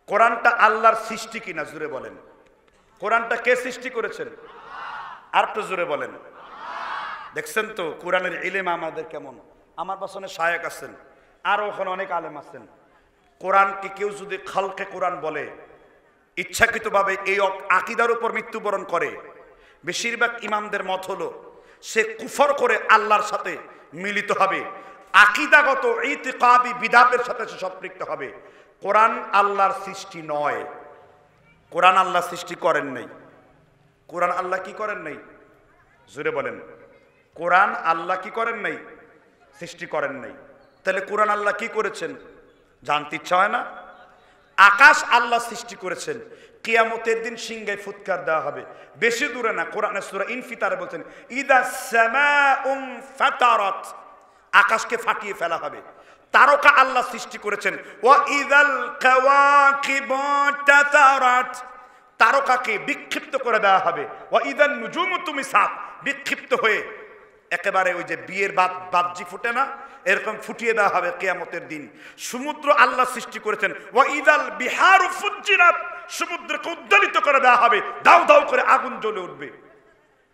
কোরআনটা আল্লাহর সৃষ্টি কিনা জুড়ে বলেন। কোরআনটা কে সৃষ্টি করেছেন? আর একটু জোরে বলেন। দেখছেন তো কোরআনের ইলম আমাদের কেমন। আমার পাশে শায়েক আছেন, আরো ওখানে অনেক আলেম আছেন। কোরআনকে কেউ যদি খালকে কোরআন বলে, ইচ্ছাকৃতভাবে এই আকীদার উপর মৃত্যুবরণ করে, বেশিরভাগ ইমামদের মত হলো সে কুফর করে আল্লাহর সাথে মিলিত হবে, আকীদাগত ইতিকাদি বিদআতের সাথে সে সম্পৃক্ত হবে। কোরআন আল্লাহর সৃষ্টি নয়। কোরআন আল্লাহ সৃষ্টি করেন নাই। কোরআন আল্লাহ কি করেন নাই? জোরে বলেন। কোরআন আল্লাহ কি করেন নাই? সৃষ্টি করেন নাই। তাহলে কোরআন আল্লাহ কি করেছেন জানতে ইচ্ছা হয় না? আকাশ আল্লাহ সৃষ্টি করেছেন। কিয়ামতের দিন সিংহায় ফুৎকার দেওয়া হবে। বেশি দূরে না, কোরআনের সূরা ইনফিতারে বলছেন ইদা সামাউন ফাতারাত, আকাশকে ফাটিয়ে ফেলা হবে। তারকা আল্লাহ সৃষ্টি করেছেন। ওয়া ইদাল কাওয়াকিবু তাতারাত, তারকাকে বিক্ষিপ্ত করে দেওয়া হবে। ওয়া ইদান নুজুমু তুমিসাত, বিক্ষিপ্ত হয়ে একেবারে ওই যে বিয়ের বাবজি ফুটে না, এরকম ফুটিয়ে দেওয়া হবে কিয়ামতের দিন। সমুদ্র আল্লাহ সৃষ্টি করেছেন। ওয়া ইদাল বিহারু ফুজ্জিরাত, সমুদ্রকে উদ্বেলিত করে দেওয়া হবে, দাউ দাউ করে আগুন জ্বলে উঠবে।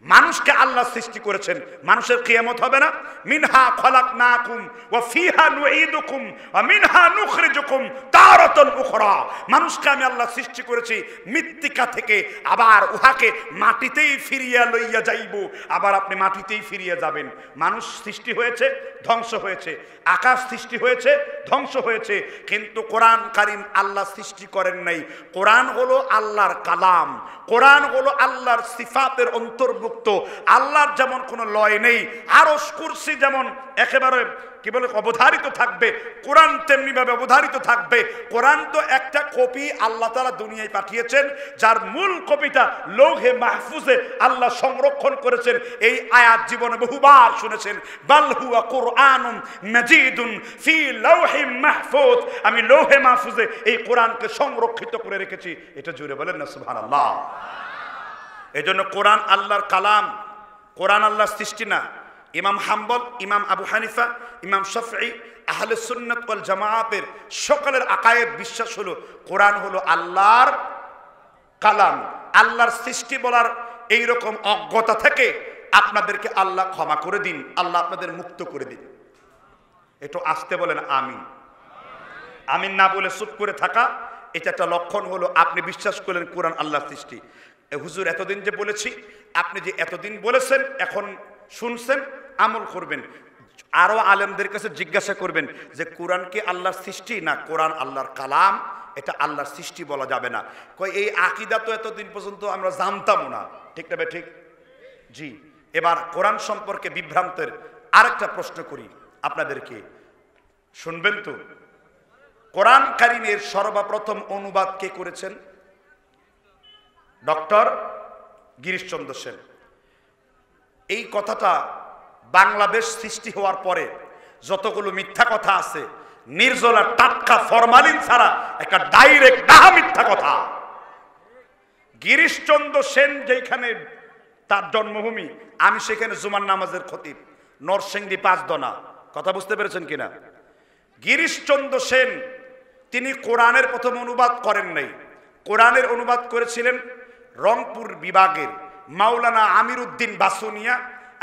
মানুষকে আল্লাহ সৃষ্টি করেছেন, মানুষের কিয়ামত হবে না? মিনহা খলাকনাকুম ওয়া ফিহা নুঈদুকুম ওয়া মিনহা নুখরিজুকুম তারাতান উখরা। মানুষকে আমি আল্লাহ সৃষ্টি করেছি মৃত্তিকা থেকে, আবার উহাকে মাটিতেই ফিরিয়ে লইয়া যাইব, আবার আপনি মাটিতেই ফিরিয়ে যাবেন। মানুষ সৃষ্টি হয়েছে, ধ্বংস হয়েছে। আকাশ সৃষ্টি হয়েছে, ধ্বংস হয়েছে। কিন্তু কোরআন কারীম আল্লাহ সৃষ্টি করেন নাই। কোরআন হলো আল্লাহর কালাম, কোরআন হলো আল্লাহর সিফাতের অন্তর্ভুক্ত। আল্লাহর যেমন কোনো লয় নেই, আরশ কুরসি যেমন একেবারে কি বলে অবধারিত থাকবে, কোরআন তেমনি ভাবে অবধারিত থাকবে। কোরআন তো একটা কপি আল্লাহ তাআলা দুনিয়ায় পাঠিয়েছেন, যার মূল কপিটা লৌহে মাহফুজে আল্লাহ সংরক্ষণ করেছেন। এই আয়াত জীবনে বহুবার শুনেছেন, বাল হুয়া কুরআনুন মাজিদুন ফি লাওহিম মাহফুজ, আমি লৌহে মাহফুজে এই কোরআনকে সংরক্ষিত করে রেখেছি। এটা জুড়ে বলেন না সুবহানাল্লাহ। এজন্য কোরআন আল্লাহর কালাম, কোরআন আল্লাহর সৃষ্টি না। ইমাম হাম্বল, ইমাম আবু হানিফা, ইমাম শাফঈ, আহলে সুন্নাত ওয়াল জামাআতের সকলের আকায়েদ বিশ্বাস হলো কোরআন হলো আল্লাহর কালাম। আল্লাহর সৃষ্টি বলার এই রকম অজ্ঞতা থেকে আপনাদেরকে আল্লাহ ক্ষমা করে দিন, আল্লাহ আপনাদের মুক্ত করে দিন। একটু আসতে বলেন আমিন। আমিন না বলে চুপ করে থাকা, এটা একটা লক্ষণ হলো আপনি বিশ্বাস করলেন কোরআন আল্লাহর সৃষ্টি। হুজুর এতদিন যে বলেছি, আপনি যে এতদিন বলেছেন, এখন শুনছেন, আমল করবেন। আরো আলেমদের কাছে জিজ্ঞাসা করবেন যে কোরআন কি আল্লাহর সৃষ্টি না কোরআন আল্লাহর কালাম? এটা আল্লাহর সৃষ্টি বলা যাবে না। কই এই আকীদা তো এতদিন পর্যন্ত আমরা জানতাম না, ঠিক না? ঠিক। জি, এবার কোরআন সম্পর্কে বিভ্রান্তের আরেকটা প্রশ্ন করি আপনাদেরকে, শুনবেন তো? কোরআন কারীমের সর্বপ্রথম অনুবাদ কে করেছেন? ডক্টর গিরিশচন্দ্র সেন। এই কথাটা বাংলাদেশ সৃষ্টি হওয়ার পরে যতগুলো মিথ্যা কথা আছে, নির্জলা টাটকা ফরমালিন ছাড়া একটা ডাইরেক্ট ডাহা মিথ্যা কথা। গিরিশচন্দ্র সেন যেখানে তার জন্মভূমি, আমি সেখানে জুমার নামাজের খতিব, নরসিংদী পাঁচদনা। কথা বুঝতে পেরেছেন কিনা? গিরিশচন্দ্র সেন তিনি কোরআনের প্রথম অনুবাদ করেন নাই। কোরআনের অনুবাদ করেছিলেন রংপুর বিভাগের মাওলানা আমির উদ্দিন বাসুনিয়া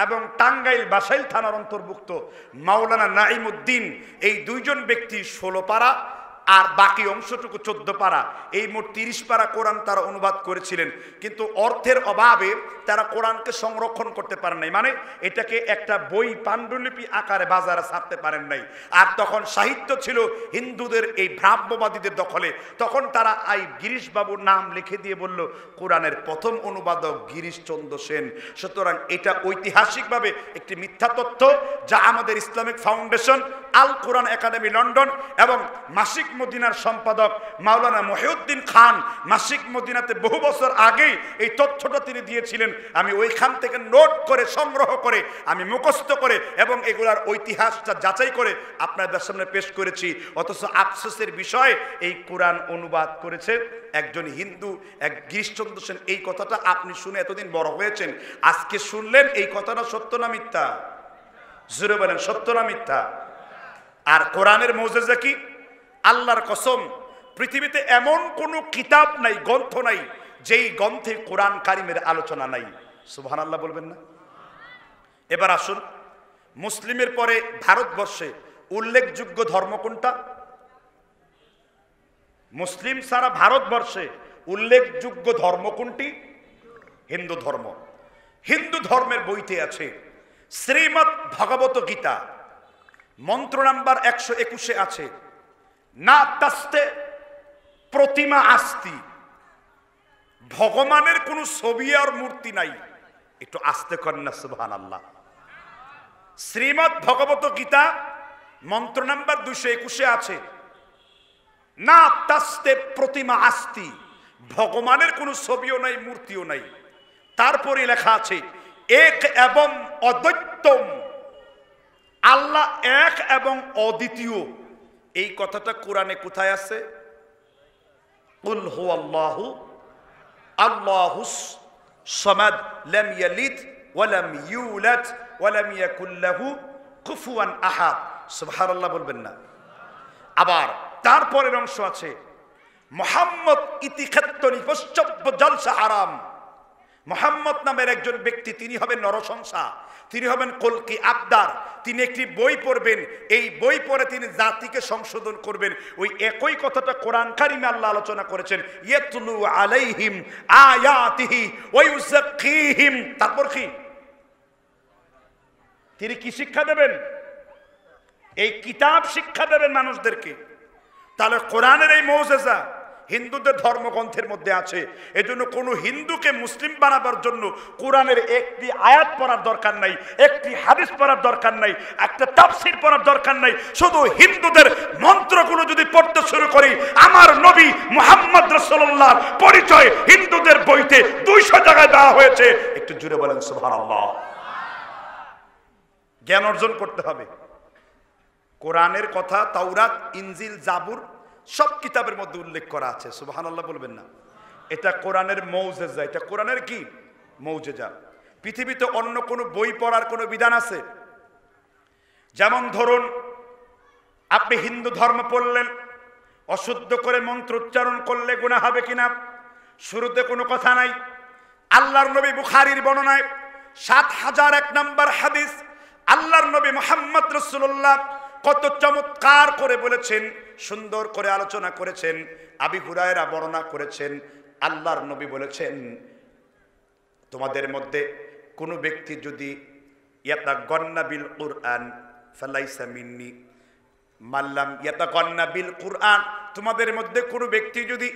এবং টাঙ্গাইল বাসাইল থানার অন্তর্ভুক্ত মাওলানা নাইম উদ্দিন। এই দুইজন ব্যক্তি 16 পারা আর বাকি অংশটুকু 14 পারা, এই মোট 30 পারা কোরআন তারা অনুবাদ করেছিলেন। কিন্তু অর্থের অভাবে তারা কোরআনকে সংরক্ষণ করতে পারেন নাই, মানে এটাকে একটা বই পাণ্ডুলিপি আকারে বাজারে ছাড়তে পারেন নাই। আর তখন সাহিত্য ছিল হিন্দুদের, এই ব্রাহ্মবাদীদের দখলে। তখন তারা এই গিরিশবাবুর নাম লিখে দিয়ে বলল কোরআনের প্রথম অনুবাদক গিরিশচন্দ্র সেন। সুতরাং এটা ঐতিহাসিকভাবে একটি মিথ্যা তথ্য, যা আমাদের ইসলামিক ফাউন্ডেশন আল কোরআন একাডেমি লন্ডন এবং মাসিক মদিনার সম্পাদক মাওলানা মহিউদ্দিন খান মাসিক মদিনাতে বহু বছর আগেই এই তথ্যটা তিনি দিয়েছিলেন। আমি ওইখান থেকে নোট করে সংগ্রহ করে আমি মুখস্থ করে এবং এগুলার ঐতিহাসটা যাচাই করে আপনাদের সামনে পেশ করেছি। অথচ আফসোসের বিষয় এই কোরআন অনুবাদ করেছে একজন হিন্দু, এক গিরিশচন্দ্র সেন। এই কথাটা আপনি শুনে এতদিন বড় হয়েছেন, আজকে শুনলেন এই কথাটা সত্য না মিথ্যা? জোরে বলেন, সত্য না মিথ্যা? আর কোরআনের মৌজেজা কি? আল্লাহর কসম, পৃথিবীতে এমন কোন কিতাব নাই, গ্রন্থ নাই যেই গ্রন্থে কোরআন কারিমের আলোচনা নাই। সুবহানাল্লাহ বলবেন না? এবার আসুন, মুসলিমের পরে ভারতবর্ষে উল্লেখযোগ্য ধর্ম কোনটা? মুসলিম সারা ভারতবর্ষে উল্লেখযোগ্য ধর্ম কোনটি? হিন্দু ধর্ম। হিন্দু ধর্মের বইতে আছে শ্রীমৎ ভগবত গীতা মন্ত্র নাম্বার 121 আছে, না তাস্তে প্রতিমা আস্তি, ভগবানের কোন ছবি আর মূর্তি নাই। একটু আস্তে করেন না সুবহানাল্লাহ। শ্রীমৎ ভগবত গীতা মন্ত্র নাম্বার 221 আছে, না তাস্তে প্রতিমা আস্তি, ভগবানের কোন ছবিও নাই, মূর্তিও নাই। তারপরে লেখা আছে এক এবং অদ্বৈতম, আল্লাহ এক এবং অদ্বিতীয়। এই কথাটা কোরআনে কোথায় আছে? কুল হুয়াল্লাহু আল্লাহুস সামাদ লাম ইয়ালিদ ওয়া লাম ইউলাদ ওয়া লাম ইয়াকুল লাহু কুফুয়ান আহাদ। সুবহানাল্লাহ বলবেন না? আবার তারপরের অংশ আছে মুহাম্মদ ইতিক্ষেত্তনি পশ্চব্য জলসা হারাম। মুহাম্মদ নামের একজন ব্যক্তি, তিনি হবেন নরসংসা, তিনি হবেন কলকি আবদার। তিনি একটি বই পড়বেন, এই বই পড়ে তিনি জাতিকে সংশোধন করবেন। ওই একই কথাটা কোরআন কারিমে আল্লাহ আলোচনা করেছেন, ইয়াতলু আলাইহিম আয়াতিহি ওয়া ইউযাক্কিহিম। তারপর কি? তিনি কি শিক্ষা দেবেন? এই কিতাব শিক্ষা দেবেন মানুষদেরকে। তাহলে কোরআনের এই মৌজেজা হিন্দুদের ধর্মগ্রন্থের মধ্যে আছে। এজন্য কোনো হিন্দুকে মুসলিম বানাবার জন্য কোরআনের একটি আয়াত পড়ার দরকার নাই, একটি হাদিস পড়ার দরকার নাই, একটা তাফসীর পড়ার দরকার নাই। শুধু হিন্দুদের মন্ত্রগুলো যদি পড়তে শুরু করি, আমার নবী মুহাম্মদ রাসূলুল্লাহর পরিচয় হিন্দুদের বইতে 200 জায়গায় দেওয়া হয়েছে। একটু জুড়ে বলেন সুবহানাল্লাহ। জ্ঞান অর্জন করতে হবে। কোরআনের কথা তাওরাত, ইনজিল, জাবুর সব কিতাবের মধ্যে উল্লেখ করা আছে। সুবহানাল্লাহ বলবেন না? এটা কোরআনের মৌজেজা। এটা কোরআনের কি? মৌজেজা। পৃথিবীতে অন্য কোনো বই পড়ার কোনো বিধান আছে? যেমন ধরুন, আপনি হিন্দু ধর্ম পড়লেন, অশুদ্ধ করে মন্ত্র উচ্চারণ করলে গুনাহ হবে কিনা? শুরুতে কোনো কথা নাই। আল্লাহর নবী বুখারীর বর্ণনায় 7001 নম্বর হাদিস, আল্লাহর নবী মুহাম্মদ রাসূলুল্লাহ কত চমৎকার করে বলেছেন, সুন্দর করে আলোচনা করেছেন। আবু হুরায়রা বর্ণনা করেছেন, আল্লাহর নবী বলেছেন, তোমাদের মধ্যে কোনো ব্যক্তি যদি ইয়াতাগান্না বিল কুরআন ফালাইসা মিন্নি, মাল্লাম ইয়াতাগান্না বিল কুরআন, তোমাদের মধ্যে কোনো ব্যক্তি যদি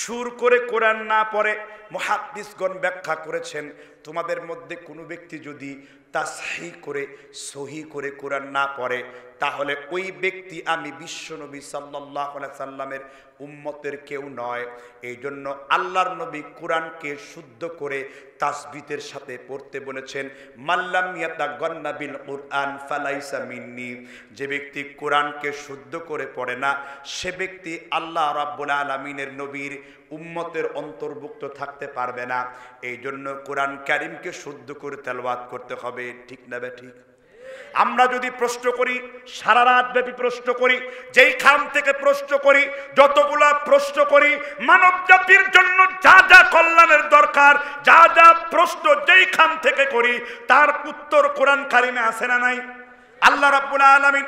সুর করে কোরআন না পড়ে, মুহাদ্দিসগণ ব্যাখ্যা করেছেন, তোমাদের মধ্যে কোনো ব্যক্তি যদি তাসহিহ করে সহি করে কোরআন না পড়ে, তাহলে ওই ব্যক্তি আমি বিশ্বনবী সাল্লাল্লাহু আলাইহি সাল্লামের উম্মতের কেউ নয়। এই জন্য আল্লাহর নবী কোরআনকে শুদ্ধ করে তাসবিতের সাথে পড়তে বলেছেন, মাল্লাম ইয়াতাগান্না বিল কুরআন ফালাইসা মিন্নি। যে ব্যক্তি কোরআনকে শুদ্ধ করে পড়ে না, সে ব্যক্তি আল্লাহ রাব্বুল আলামিনের নবীর উম্মতের অন্তর্ভুক্ত থাকতে পারবে না। এই জন্য কোরআন কারীমকে শুদ্ধ করে তেলাওয়াত করতে হবে। ঠিক না বে ঠিক? আমরা যদি প্রশ্ন করি, সারা রাত ব্যাপী প্রশ্ন করি, যেই খাম থেকে প্রশ্ন করি, যতগুলা প্রশ্ন করি, মানব জাতির জন্য যা যা কল্যাণের দরকার, যা যা প্রশ্ন যেই খাম থেকে করি, তার উত্তর কোরআন কারিমে আছে না নাই? আল্লাহ রাব্বুল আলামিন,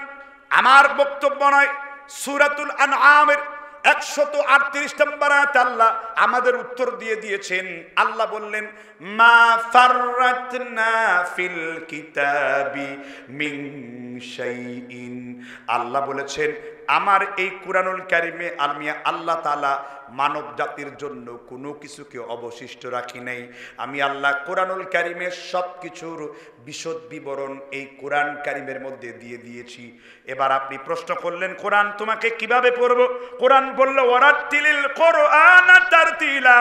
আমার বক্তব্য নয়, সূরাতুল আনআমের 138 নম্বর আয়াতে আল্লাহ আমাদের উত্তর দিয়ে দিয়েছেন। আল্লাহ বললেন, মা ফাররাতনা ফিল কিতাবি মিন শাইইন। আল্লাহ বলেছেন, আমার এই কুরআনুল কারিমে আমি আল্লাহ তাআলা মানব জাতির জন্য কোনো কিছুকে অবশিষ্ট রাখি নাই। আমি আল্লাহ কুরআনুল কারিমের সব কিছুর বিশদ বিবরণ এই কোরআন কারিমের মধ্যে দিয়ে দিয়েছি। এবার আপনি প্রশ্ন করলেন, কোরআন তোমাকে কিভাবে পড়বো? কোরআন বলল, ওয়ারাতিলিল কোরআনা তারতিলা,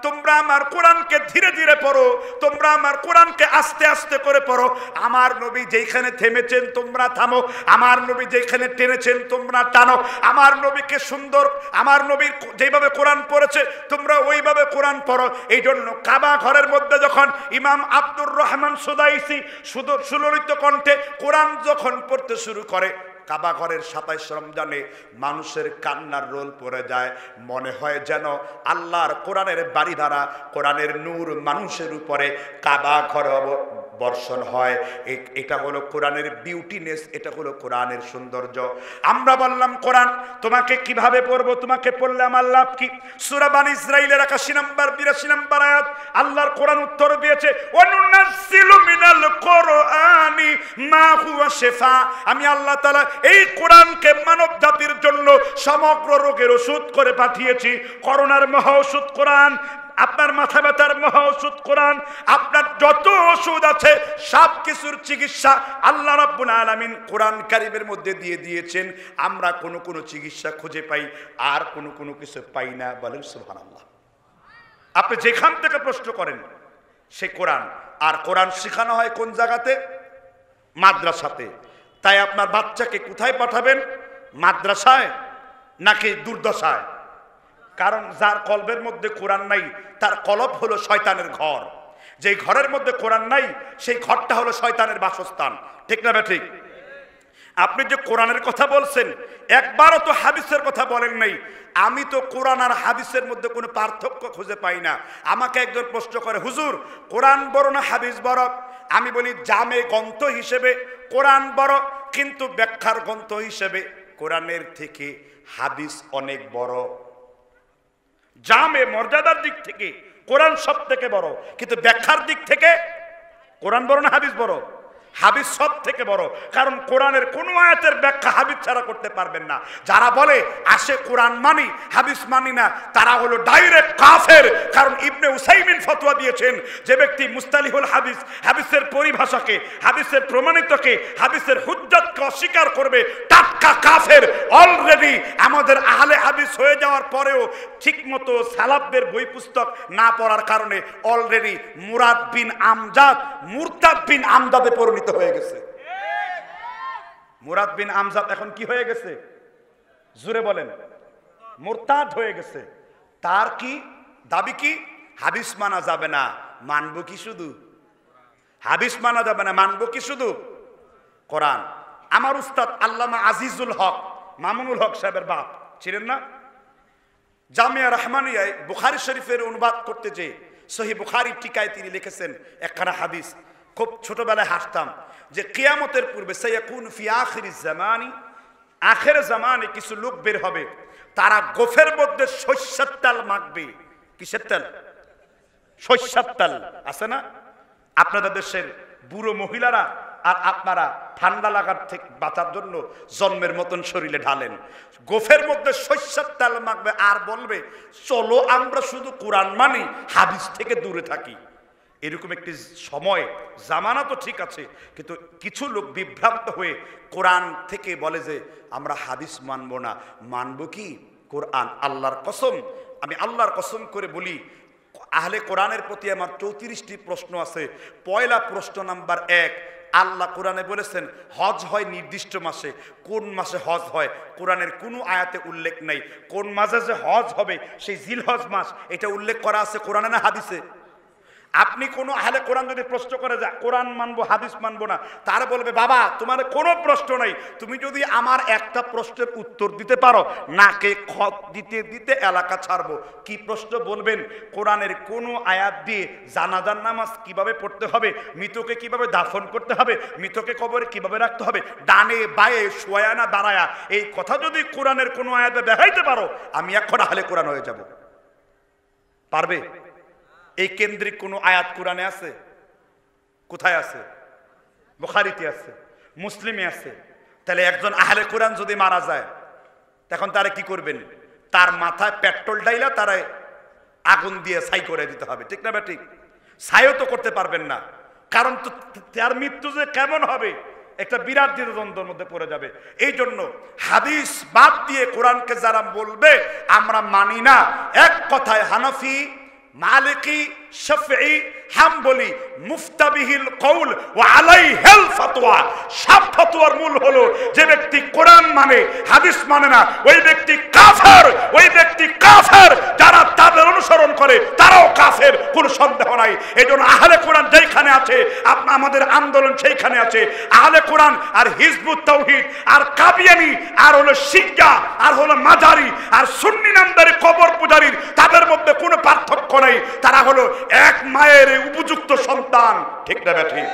তোমরা আমার কোরআনকে ধীরে ধীরে পড়ো, তোমরা আমার কোরআনকে আস্তে আস্তে করে পড়ো। আমার নবী যেখানে থেমেছেন তোমরা থামো, আমার নবী যেখানে টেনেছেন তোমরা টানো। আমার নবীকে সুন্দর, আমার নবীর যেভাবে কোরআন পড়েছে তোমরা ওইভাবে কোরআন পড়ো। এই জন্য কাবা ঘরের মধ্যে যখন ইমাম আব্দুর রহমান সুদাইসি সুললিত কণ্ঠে কোরআন যখন পড়তে শুরু করে, কাবা ঘরের 27 রমজানে মানুষের কান্নার রোল পড়ে যায়। মনে হয় যেন আল্লাহর কোরআনের বাড়ি দ্বারা কোরআনের নূর মানুষের উপরে কাবা ঘরে বর্ষণ হয়। এটা হলো কোরআনের বিউটিনেস, এটা হলো কোরআনের সৌন্দর্য। আমরা বললাম কোরআন তোমাকে কিভাবে পড়বো, তোমাকে পড়লে আমার লাভ কি? সূরা বনী ইসরাঈলের 81 নম্বর 82 নম্বর আয়াত আল্লাহর কোরআন উত্তর দিয়েছে, ওয়ানুনাজ্জিলু মিনাল কোরআনি মা হুয়া শিফা। আমি আল্লাহ তাআলা এই কোরআনকে মানব জাতির জন্য সমগ্র রোগের ওষুধ করে পাঠিয়েছি। করোনার মহা ওষুধ কোরআন, আপনার মাথা ব্যথার মহা ওষুধ কোরআন, আপনার যত ওষুধ আছে সব কিছুর চিকিৎসা আল্লাহ রাব্বুল আলামিন কোরআন কারীমের মধ্যে দিয়ে দিয়েছেন। আমরা কোনো চিকিৎসা খুঁজে পাই আর কোনো কিছু পাই না। বলেন সুবহানাল্লাহ। আপনি যেখান থেকে প্রশ্ন করেন সে কোরআন। আর কোরআন শেখানো হয় কোন জায়গাতে? মাদ্রাসাতে। তাই আপনার বাচ্চাকে কোথায় পাঠাবেন? মাদ্রাসায় নাকি দুর্দশায়? কারণ যার কলবের মধ্যে কোরআন নাই তার কলব হলো শয়তানের ঘর। যেই ঘরের মধ্যে কোরআন নাই সেই ঘরটা হলো শয়তানের বাসস্থান। ঠিক না ঠিক? আপনি যে কোরআনের কথা বলছেন, একবারও তো হাদিসের কথা বলেন নাই। আমি তো কোরআন আর হাদিসের মধ্যে কোনো পার্থক্য খুঁজে পাই না। আমাকে একজন প্রশ্ন করে, হুজুর কোরআন বড় না হাদিস বড়? আমি বলি, জামে গ্রন্থ হিসেবে কোরআন বড়, কিন্তু ব্যাখ্যার গ্রন্থ হিসেবে কোরআনের থেকে হাদিস অনেক বড়। জামে মর্যাদার দিক থেকে কোরআন সব থেকে বড়, কিন্তু ব্যাখ্যার দিক থেকে কোরআন বড় না হাদিস বড়? হাদিস সব থেকে বড়। কারণ কোরআনের কোন আয়াতের ব্যাখ্যা হাদিস ছাড়া করতে পারবেন না। যারা বলে আসে কোরআন মানি হাদিস মানি না, তারা হলো ডাইরেক্ট কাফের। কারণ ইবনে উসাইমিন ফতোয়া দিয়েছেন, যে ব্যক্তি মুস্তালিহুল হাদিস, হাদিসের পরিভাষাকে, হাদিসের প্রমাণিতকে, হাদিসের হুজ্জাতকে অস্বীকার করবে, টাটকা কাফের। অলরেডি আমাদের আহলে হাদিস হয়ে যাওয়ার পরেও ঠিকমতো সালাফদের বই পুস্তক না পড়ার কারণে অলরেডি মুরাদ বিন আমজাদ মুরতাদ বিন আমজাদে পরিণত হয়ে গেছে। মুরাদ বিন আমজাদ এখন কি হয়ে গেছে? জোরে বলেন। মুরতাদ হয়ে গেছে। তার কি দাবি? কি হাদিস মানা যাবে না, মানবো কি শুধু হাদিস মানা যাবে না, মানবো কি শুধু কোরআন। আমার উস্তাদ আল্লামা আজিজুল হক, মামুনুল হক সাহেবের বাপ ছিলেন না? জামিয়া রহমানিয়ায় বুখারী শরীফের অনুবাদ করতে যে সহিহ বুখারীর টিকায় তিনি লিখেছেন একখানা হাদিস। খুব ছোটবেলায় হাসতাম যে কিয়ামতের পূর্বে সায়াকুন ফি আখিরিজ জামানি, আখির জামানে কিছু লোক বের হবে, তারা গোফের মধ্যে সরষের তেল মাখবে। কিসের তেল? সরষের তেল আছে না? আপনাদের দেশের বুড়ো মহিলারা আর আপনারা ঠান্ডা লাগার থেকে বাঁচার জন্য জন্মের মতন শরীরে ঢালেন। গোফের মধ্যে সরষের তেল মাখবে আর বলবে, চলো আমরা শুধু কোরআন মানি, হাদিস থেকে দূরে থাকি। এরকম একটি সময়, জামানা তো ঠিক আছে, কিন্তু কিছু লোক বিভ্রান্ত হয়ে কোরআন থেকে বলে যে আমরা হাদিস মানবো না, মানবো কি কোরআন। আল্লাহর কসম, আমি আল্লাহর কসম করে বলি, আহলে কোরআনের প্রতি আমার 34টি প্রশ্ন আছে। পয়লা প্রশ্ন নাম্বার 1, আল্লাহ কোরআনে বলেছেন হজ হয় নির্দিষ্ট মাসে। কোন মাসে হজ হয় কোরআনের কোনো আয়াতে উল্লেখ নাই। কোন মাসে যে হজ হবে সেই জিলহজ মাস, এটা উল্লেখ করা আছে কোরআনে না হাদিসে? আপনি কোনো আহলে কোরআন যদি প্রশ্ন করে যা কোরআন মানবো হাদিস মানবো না, তার বলবে বাবা তোমার কোনো প্রশ্ন নাই, তুমি যদি আমার একটা প্রশ্নের উত্তর দিতে পারো নাকে খত দিতে দিতে এলাকা ছাড়বো। কি প্রশ্ন বলবেন? কোরআনের কোনো আয়াত দিয়ে জানাজার নামাজ কিভাবে পড়তে হবে, মৃতকে কিভাবে দাফন করতে হবে, মৃতকে কবরে কিভাবে রাখতে হবে, ডানে বায়ে শোয়া না দাঁড়ায়া, এই কথা যদি কোরআনের কোনো আয়াতে দেখাইতে পারো, আমি এখন আহলে কোরআন হয়ে যাব। পারবে? এই কেন্দ্রিক কোন আয়াত কোরআনে আছে? কোথায় আছে? বুখারীতে আছে, মুসলিমে আছে। তাহলে একজন আহলে কোরআন যদি মারা যায়, এখন তারা কি করবেন? তার মাথায় পেট্রোল ডাইলা তারা আগুন দিয়ে ছাই করে দিতে হবে, ঠিক না ঠিক? ছাইও তো করতে পারবেন না, কারণ তো তার মৃত্যু যে কেমন হবে একটা বিরাট দ্বন্দ্বের মধ্যে পড়ে যাবে। এই জন্য হাদিস বাদ দিয়ে কোরআনকে যারা বলবে আমরা মানি না, এক কথায় হানাফি, মালিকি, শাফিঈ, হাম্বলি, মুফতাবিহিল কওল ওয়া আলাইহিল ফাতওয়া। সব ফতোয়ার মূল হলো যে ব্যক্তি কোরআন মানে হাদিস মানে না ওই ব্যক্তি কাফের, ওই ব্যক্তি কাফের। যারা তাদের অনুসরণ করে তারাও কাফের, কোনো সন্দেহ নাই। এজন্য আহলে কোরআন যেখানে আছে আমাদের আন্দোলন সেইখানে আছে। আহলে কোরআন আর হিজবুত তাওহীদ আর কাবিয়ানি আর হলো শিক্ষা আর হলো মাজারি আর সুন্নি নামদারি কবর পূজারীর তাদের মধ্যে কোনো পার্থক্য নাই। তারা হলো এক মায়ের উপযুক্ত সন্তান, ঠিক না ঠিক?